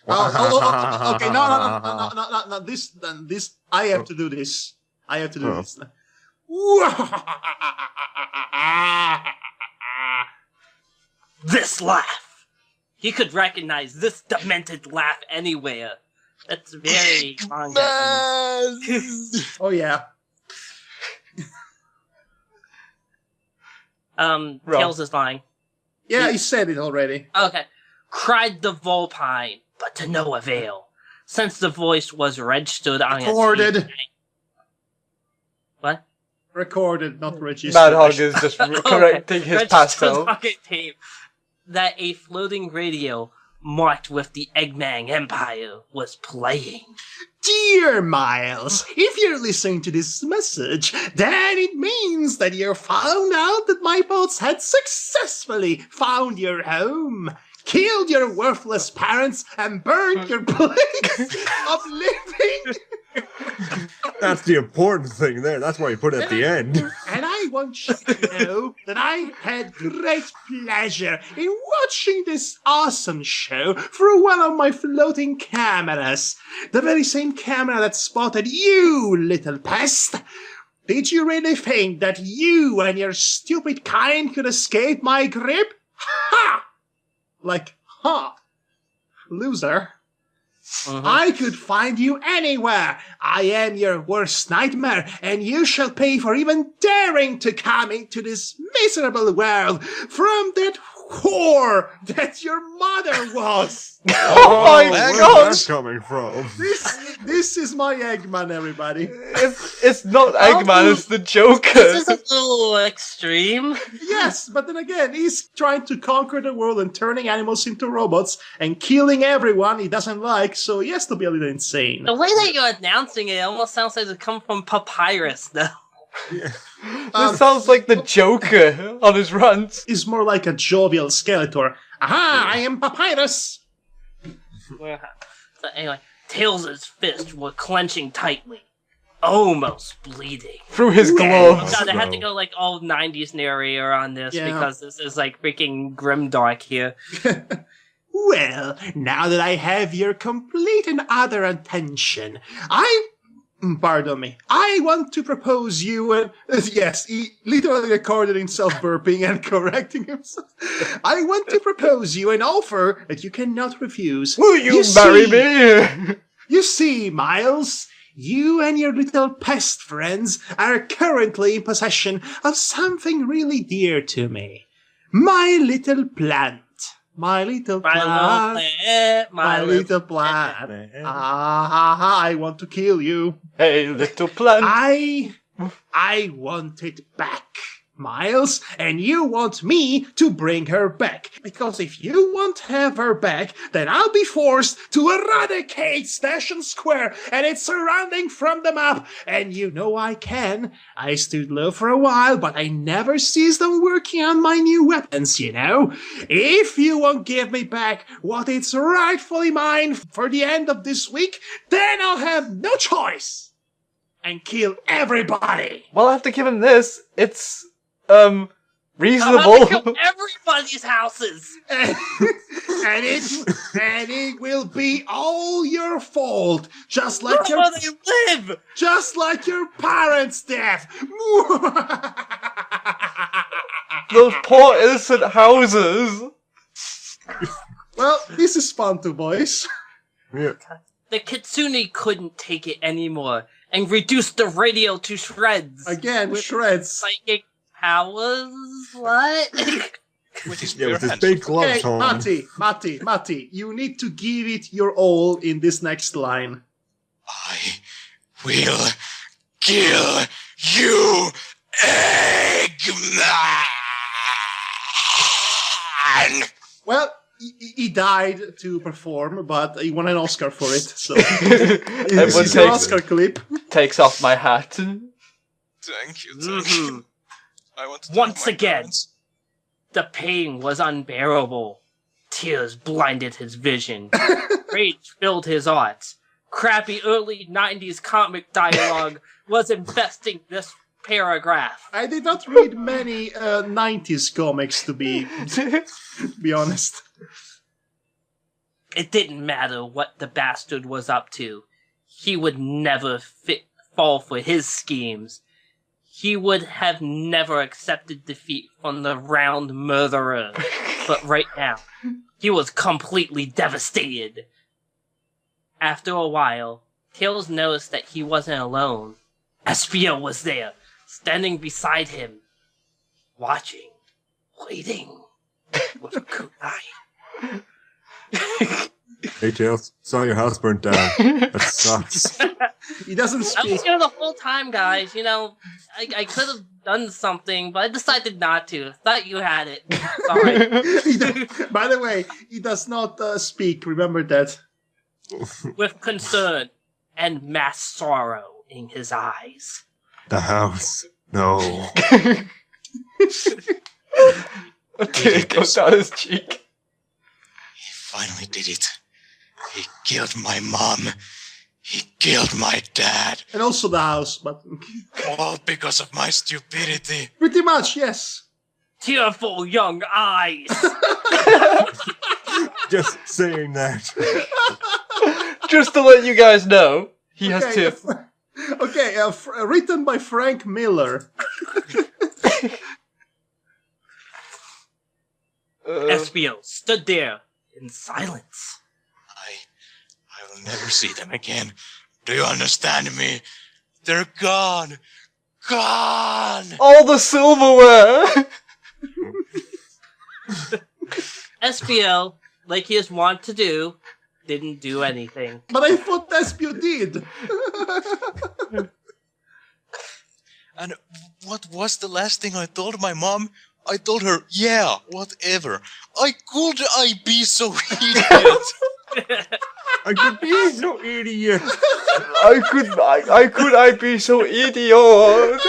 Speaker 4: Okay, no, this, I have to do this. I have to do this.
Speaker 3: This laugh! He could recognize this demented laugh anywhere. That's very manga.
Speaker 4: Oh yeah.
Speaker 3: Tails is lying.
Speaker 4: Yeah, he said it already.
Speaker 3: Okay. Cried the Vulpine, but to no avail, since the voice was registered on its
Speaker 4: Recorded.
Speaker 3: feet. What?
Speaker 4: Recorded, not registered.
Speaker 5: Madhog is just correcting his
Speaker 3: Registered
Speaker 5: pastel.
Speaker 3: on a tape that a floating radio marked with the Eggman Empire was playing.
Speaker 4: Dear Miles, if you're listening to this message, then it means that you found out that my boats had successfully found your home, killed your worthless parents, and burned your place of living.
Speaker 7: That's the important thing there. That's why you put it at the end.
Speaker 4: And I want you to know that I had great pleasure in watching this awesome show through one of my floating cameras. The very same camera that spotted you, little pest. Did you really think that you and your stupid kind could escape my grip? Ha! Like, ha! Loser. I could find you anywhere. I am your worst nightmare, and you shall pay for even daring to come into this miserable world from that whore that your mother was.
Speaker 5: Oh my
Speaker 7: Where's
Speaker 5: god!
Speaker 7: that coming from?
Speaker 4: This is my Eggman, everybody.
Speaker 5: It's not Eggman, it's the Joker.
Speaker 3: This is a little extreme.
Speaker 4: Yes, but then again, he's trying to conquer the world and turning animals into robots and killing everyone he doesn't like, so he has to be a little insane.
Speaker 3: The way that you're announcing it almost sounds like it come from Papyrus, though.
Speaker 5: This sounds like the Joker on his runs.
Speaker 4: He's more like a jovial Skeletor. Aha, I am Papyrus!
Speaker 3: So anyway, Tails' fists were clenching tightly, almost bleeding.
Speaker 5: Through his
Speaker 3: Oh
Speaker 5: gloves.
Speaker 3: god, I had to go like all 90s narrator on this
Speaker 4: Yeah.
Speaker 3: because this is like freaking grimdark here.
Speaker 4: Well, now that I have your complete and utter attention, pardon me, I want to propose you and... yes, he literally recorded himself burping and correcting himself. I want to propose you an offer that you cannot refuse.
Speaker 5: Will you marry me?
Speaker 4: You see, Miles, you and your little pest friends are currently in possession of something really dear to me. My little plant. My little plant. My little plant. I want to kill you.
Speaker 5: Hey, little plant.
Speaker 4: I want it back, Miles, and you want me to bring her back. Because if you won't have her back, then I'll be forced to eradicate Station Square and its surrounding from the map. And you know I can. I stood low for a while, but I never ceased on working on my new weapons, you know. If you won't give me back what is rightfully mine for the end of this week, then I'll have no choice and kill everybody.
Speaker 5: Well, I have to give him this. It's,
Speaker 3: I'm
Speaker 5: reasonable.
Speaker 3: about to kill everybody's houses!
Speaker 4: and it will be all your fault, just like
Speaker 3: Where will they live?
Speaker 4: your parents' death.
Speaker 5: Those poor innocent houses.
Speaker 4: Well, this is fun to voice.
Speaker 7: Yeah.
Speaker 3: The Kitsune couldn't take it anymore and reduced the radio to shreds.
Speaker 4: Again,
Speaker 3: With
Speaker 4: shreds.
Speaker 3: psychic powers? What?
Speaker 6: With his
Speaker 7: Yeah,
Speaker 6: bare
Speaker 7: with his
Speaker 6: hands.
Speaker 7: big gloves
Speaker 4: Okay,
Speaker 7: on.
Speaker 4: Matti, you need to give it your all in this next line.
Speaker 6: I will kill you, Eggman!
Speaker 4: Well, he died to perform, but he won an Oscar for it, so...
Speaker 5: Everyone
Speaker 4: this is an Oscar clip.
Speaker 5: takes off my hat.
Speaker 6: Thank you. I want to thank
Speaker 3: Once
Speaker 6: my
Speaker 3: again.
Speaker 6: parents.
Speaker 3: The pain was unbearable. Tears blinded his vision. Rage filled his heart. Crappy early 90s comic dialogue was infesting this paragraph.
Speaker 4: I did not read many 90s comics, to be honest.
Speaker 3: It didn't matter what the bastard was up to. He would never fall for his schemes. He would have never accepted defeat from the round murderer. But right now, he was completely devastated. After a while, Tails noticed that he wasn't alone. Espio was there, standing beside him, watching. waiting with a kunai.
Speaker 7: Hey, Tails, saw your house burnt down. That sucks.
Speaker 4: He doesn't
Speaker 3: I was
Speaker 4: speak.
Speaker 3: here the whole time, guys. You know, I could have done something, but I decided not to. Thought you had it. Sorry.
Speaker 4: By the way, he does not speak. Remember that.
Speaker 3: With concern and mass sorrow in his eyes.
Speaker 7: The house. No.
Speaker 5: A tear goes down his cheek.
Speaker 6: He finally did it. He killed my mom. He killed my dad.
Speaker 4: And also the house, but
Speaker 6: All because of my stupidity.
Speaker 4: pretty much, yes.
Speaker 3: Tearful young eyes.
Speaker 7: Just saying that.
Speaker 5: Just to let you guys know, he has
Speaker 4: Okay,
Speaker 5: tear.
Speaker 4: Okay, written by Frank Miller.
Speaker 3: Espio stood there in silence.
Speaker 6: I will never see them again. Do you understand me? They're gone. Gone.
Speaker 5: All the silverware!
Speaker 3: Espio, like he is wont to do, didn't do anything.
Speaker 4: But I thought Espio did.
Speaker 6: And what was the last thing I told my mom? I told her, yeah, whatever. I be so idiot.
Speaker 7: I could be so idiot.
Speaker 5: I be so idiot?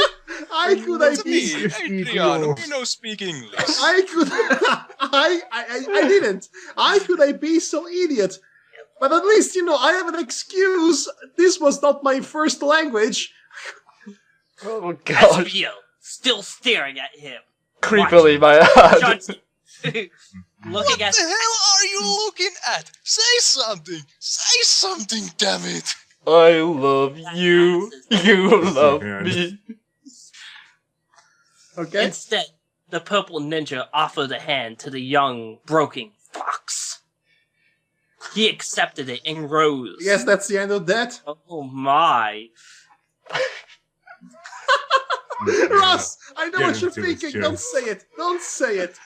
Speaker 4: I could
Speaker 6: That's
Speaker 4: I be?
Speaker 6: me, Adriano. We know speak English.
Speaker 4: I could. I didn't. I could I be so idiot? But at least I have an excuse. This was not my first language.
Speaker 5: Oh gosh.
Speaker 3: Espio, still staring at him.
Speaker 5: Creepily, my heart.
Speaker 3: Judging.
Speaker 6: What
Speaker 3: Looking
Speaker 6: the
Speaker 3: at
Speaker 6: hell are you looking at? Say something. Say something, damn it.
Speaker 5: I love you. You love me.
Speaker 4: Okay.
Speaker 3: Instead, the purple ninja offered a hand to the young, broken fox. He accepted it and rose.
Speaker 4: Yes, that's the end of that.
Speaker 3: Oh my.
Speaker 4: Ross, I know
Speaker 7: Get
Speaker 4: what you're
Speaker 7: into his
Speaker 4: thinking.
Speaker 7: chair.
Speaker 4: Don't say it. Don't say it.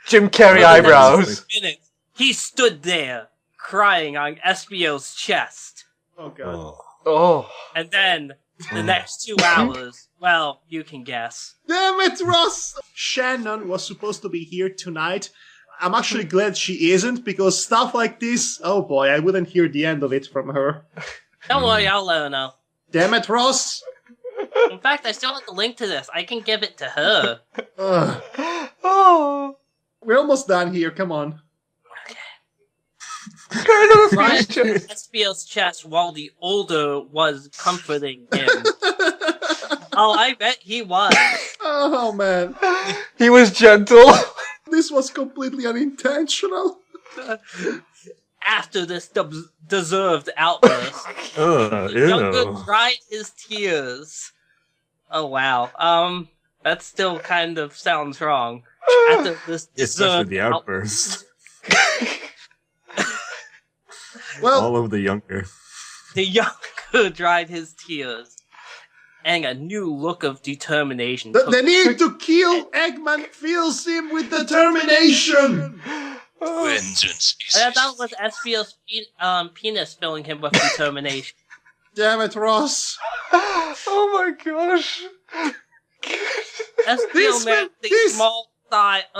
Speaker 5: Jim Carrey eyebrows.
Speaker 3: Minute, he stood there, crying on Espio's chest.
Speaker 4: Oh god.
Speaker 7: Oh.
Speaker 5: Oh.
Speaker 3: And then, the next 2 hours, well, you can guess.
Speaker 4: Damn it, Ross! Shannon was supposed to be here tonight. I'm actually glad she isn't, because stuff like this, oh boy, I wouldn't hear the end of it from her.
Speaker 3: Don't worry, I'll let her know.
Speaker 4: Damn it, Ross!
Speaker 3: In fact, I still have the link to this. I can give it to her.
Speaker 4: Ugh.
Speaker 5: Oh.
Speaker 4: We're almost done here, come on.
Speaker 3: Crying to Espio's chest while the older was comforting him. Oh, I bet he was.
Speaker 4: Oh man.
Speaker 5: He was gentle.
Speaker 4: This was completely unintentional.
Speaker 3: After this deserved outburst, Younger
Speaker 7: Ew.
Speaker 3: dried his tears. Oh wow. That still kind of sounds wrong. After this
Speaker 7: Especially
Speaker 3: deserved
Speaker 7: the outburst.
Speaker 4: Well,
Speaker 7: All over the younger.
Speaker 3: the Younger dried his tears, and a new look of determination.
Speaker 4: the need to kill Eggman fills him with determination.
Speaker 6: Vengeance is
Speaker 3: That was Espio's penis filling him with determination.
Speaker 4: Damn it, Ross.
Speaker 5: Oh my gosh.
Speaker 3: Espio
Speaker 4: This
Speaker 3: meant the
Speaker 4: this-
Speaker 3: small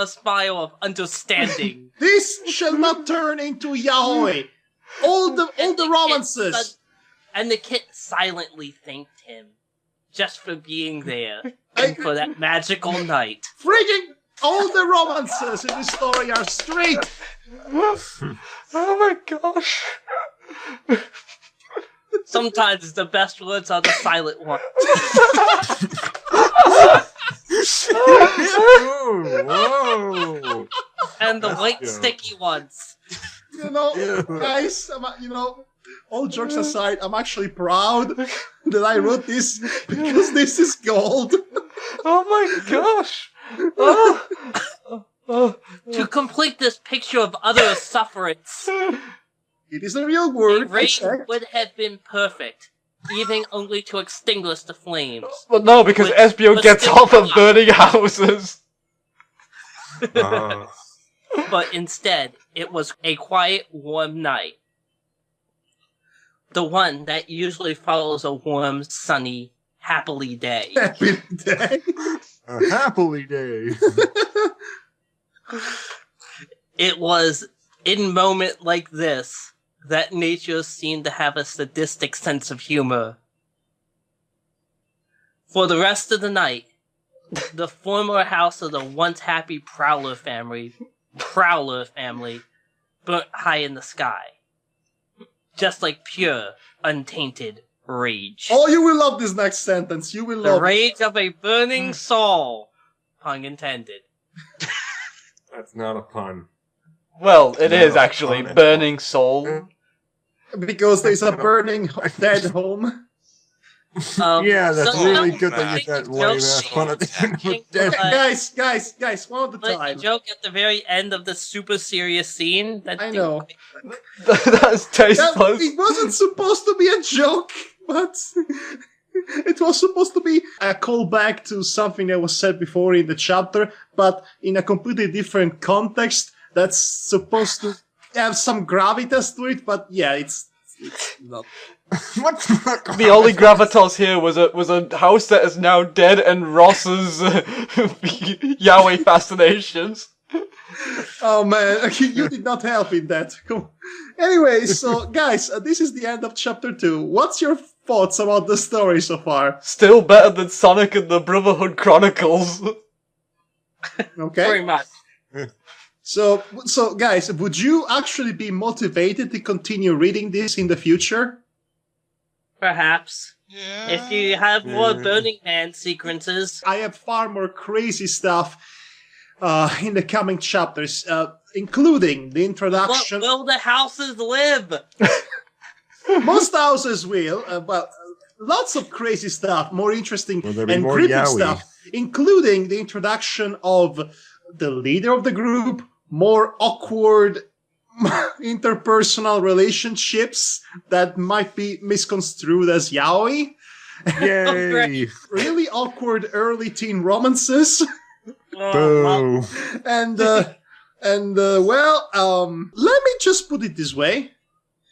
Speaker 3: smile of understanding.
Speaker 4: This shall not turn into yaoi. All the romances.
Speaker 3: And the kid silently thanked him just for being there and for that magical night.
Speaker 4: Frigging all the romances in this story are straight.
Speaker 5: Oh my gosh.
Speaker 3: Sometimes the best words are the silent ones.
Speaker 7: Whoa.
Speaker 3: And the white
Speaker 7: Yeah.
Speaker 3: sticky ones.
Speaker 4: Guys, all jokes aside, I'm actually proud that I wrote this because this is gold.
Speaker 5: Oh my gosh. Oh. Oh.
Speaker 3: To complete this picture of utter sufferance,
Speaker 4: It is a real
Speaker 3: a
Speaker 4: word. I
Speaker 3: rain
Speaker 4: checked.
Speaker 3: would have been perfect, even only to extinguish the flames.
Speaker 5: But no, because
Speaker 3: But-
Speaker 5: Espio
Speaker 3: but
Speaker 5: gets
Speaker 3: still
Speaker 5: off of
Speaker 3: alive.
Speaker 5: burning houses.
Speaker 3: But instead, it was a quiet, warm night. The one that usually follows a warm, sunny, happily day.
Speaker 4: Happy day.
Speaker 7: A happily day.
Speaker 3: It was in moment like this that nature seemed to have a sadistic sense of humor. For the rest of the night, the former house of the once happy Prowler family, burnt high in the sky. Just like pure, untainted rage.
Speaker 4: Oh, you will love this next sentence. You will
Speaker 3: The
Speaker 4: love
Speaker 3: rage of a burning soul. Pun intended.
Speaker 7: That's not a pun.
Speaker 5: Well, it
Speaker 7: No,
Speaker 5: is actually
Speaker 7: honest.
Speaker 5: burning soul.
Speaker 4: because there's a burning dead home.
Speaker 7: Yeah, that's
Speaker 3: so-
Speaker 7: really
Speaker 3: no,
Speaker 7: good that you said way
Speaker 3: joke-
Speaker 7: fun at the end of dead.
Speaker 4: Guys, one at a
Speaker 3: But the
Speaker 4: time.
Speaker 3: joke at the very end of the super serious scene. That
Speaker 4: I
Speaker 3: didn't
Speaker 4: know.
Speaker 3: quite work.
Speaker 5: That's tasteless.
Speaker 4: It wasn't supposed to be a joke, but it was supposed to be a callback to something that was said before in the chapter, but in a completely different context that's supposed to have some gravitas to it, but yeah, it's not.
Speaker 7: What the fuck?
Speaker 5: The only gravitas here was a house that is now dead and Ross's yaoi fascinations.
Speaker 4: Oh man, you did not help in that. Come on. Anyway, so guys, this is the end of chapter 2. What's your thoughts about the story so far?
Speaker 5: Still better than Sonic and the Brotherhood Chronicles.
Speaker 4: Okay.
Speaker 3: Very much.
Speaker 4: So guys, would you actually be motivated to continue reading this in the future?
Speaker 3: Perhaps.
Speaker 6: Yeah.
Speaker 3: If you have more
Speaker 7: Yeah.
Speaker 3: Burning Man sequences.
Speaker 4: I have far more crazy stuff in the coming chapters, including the
Speaker 3: What
Speaker 4: introduction.
Speaker 3: will the houses live?
Speaker 4: Most houses will, but lots of crazy stuff, more interesting
Speaker 7: Will there be
Speaker 4: and
Speaker 7: more
Speaker 4: gripping
Speaker 7: yaoi?
Speaker 4: stuff, including the introduction of the leader of the group, more awkward interpersonal relationships that might be misconstrued as yaoi,
Speaker 7: Yay!
Speaker 4: really awkward early teen romances,
Speaker 3: Well,
Speaker 7: Boo!
Speaker 4: and let me just put it this way.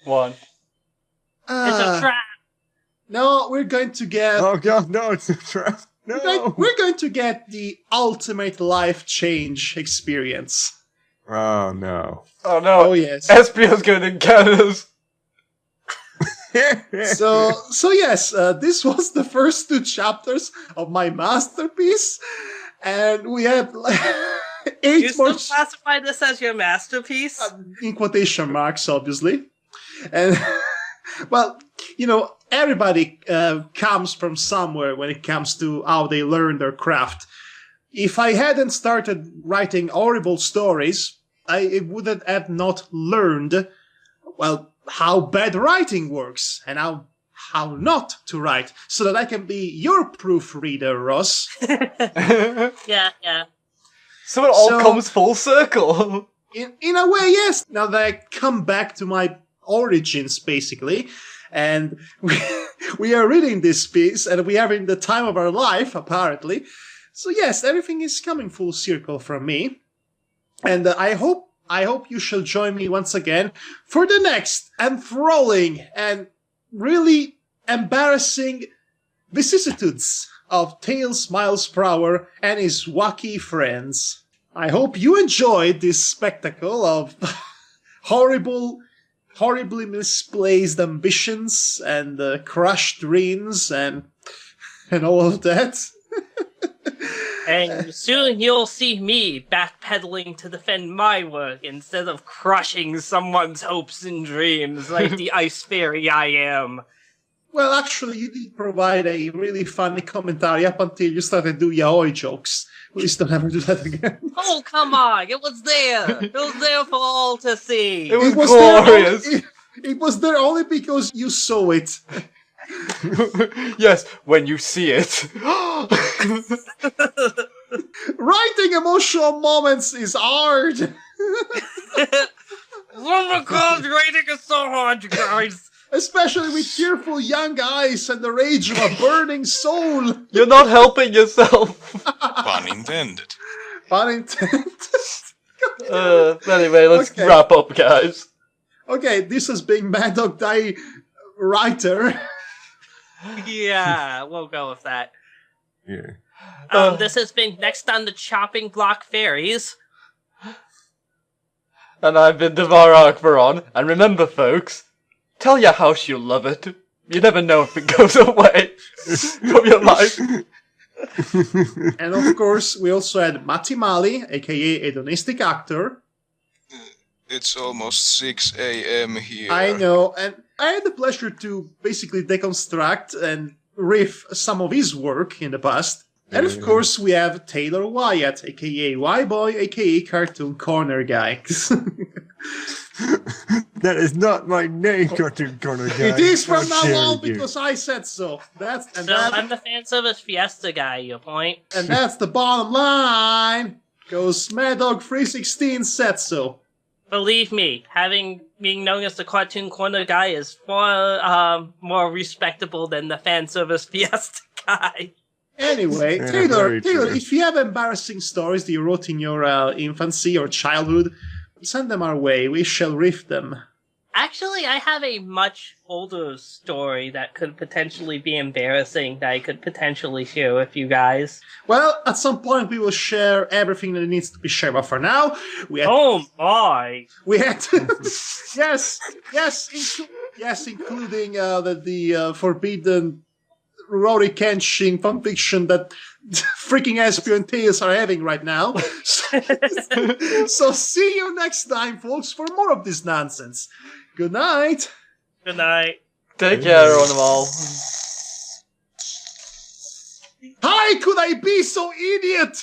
Speaker 5: One.
Speaker 3: it's a trap.
Speaker 4: No, we're going to get
Speaker 7: Oh god, no, it's a trap. No!
Speaker 4: we're going to get the ultimate life change experience.
Speaker 7: Oh no.
Speaker 5: Oh no.
Speaker 4: Oh yes.
Speaker 5: Espio's going to get us.
Speaker 4: So yes, this was the first 2 chapters of my masterpiece, and we have like
Speaker 3: You
Speaker 4: 8 more
Speaker 3: still classify this as your masterpiece?
Speaker 4: in quotation marks, obviously. And well, you know, everybody comes from somewhere when it comes to how they learn their craft. If I hadn't started writing horrible stories, I wouldn't have not learned, well, how bad writing works and how not to write, so that I can be your proofreader, Ross.
Speaker 3: Yeah.
Speaker 5: So it all
Speaker 4: So-
Speaker 5: comes full circle.
Speaker 4: In a way, yes. Now that I come back to my origins, basically, and we are reading this piece, and we are in the time of our life, apparently. So yes, everything is coming full circle from me, and I hope you shall join me once again for the next enthralling and really embarrassing vicissitudes of Tails Miles Prower and his wacky friends. I hope you enjoyed this spectacle of horribly misplaced ambitions and crushed dreams and all of that.
Speaker 3: And soon you'll see me backpedaling to defend my work instead of crushing someone's hopes and dreams like the ice fairy I am.
Speaker 4: Well, actually, you did provide a really funny commentary up until you started to do yaoi jokes. Please don't ever do that again.
Speaker 3: Oh, come on! It was there! It was there for all to see!
Speaker 5: It was
Speaker 4: there
Speaker 5: glorious.
Speaker 4: only- it was there only because you saw it.
Speaker 5: Yes, when you see it.
Speaker 4: Writing emotional moments is hard.
Speaker 3: Oh my god, writing is so hard, you guys!
Speaker 4: Especially with tearful young eyes and the rage of a burning soul.
Speaker 5: You're not helping yourself.
Speaker 6: Pun intended.
Speaker 4: Pun intended.
Speaker 5: Anyway, let's
Speaker 4: Okay.
Speaker 5: wrap up, guys.
Speaker 4: Okay, this has been Madhog Die Writer.
Speaker 3: Yeah, we'll go with that.
Speaker 7: Yeah.
Speaker 3: This has been Next on the Chopping Block Fairies.
Speaker 5: And I've been Devar Akbaron. And remember, folks, tell your house you love it. You never know if it goes away from your life.
Speaker 4: And of course, we also had Matti Mali, aka Hedonistic Actor.
Speaker 6: It's almost 6 a.m. here.
Speaker 4: I know, and I had the pleasure to basically deconstruct and riff some of his work in the past. And of course, we have Taylor Wyatt, aka Y-Boy, aka Cartoon Corner Guy.
Speaker 7: That is not my name, Cartoon Corner Guy.
Speaker 4: It is from
Speaker 7: How
Speaker 4: now
Speaker 7: dare
Speaker 4: on
Speaker 7: you.
Speaker 4: because I said so.
Speaker 3: I'm the fan service Fiesta guy, you point.
Speaker 4: And that's the bottom line. Because Madhog 316 said so.
Speaker 3: Believe me, being known as the Cartoon Corner guy is far more respectable than the fan service Fiesta guy.
Speaker 4: Anyway,
Speaker 7: Yeah,
Speaker 4: Taylor,
Speaker 7: very true.
Speaker 4: if you have embarrassing stories that you wrote in your infancy or childhood, send them our way. We shall riff them.
Speaker 3: Actually, I have a much older story that could potentially be embarrassing that I could potentially share with you guys.
Speaker 4: Well, at some point we will share everything that needs to be shared. But for now, we had
Speaker 3: Oh my!
Speaker 4: yes, including the forbidden Rory Kenshin fanfiction that freaking Espio and Tears are having right now. So see you next time, folks, for more of this nonsense. Good night.
Speaker 3: Good night.
Speaker 5: Take care on them all.
Speaker 4: How could I be so idiot?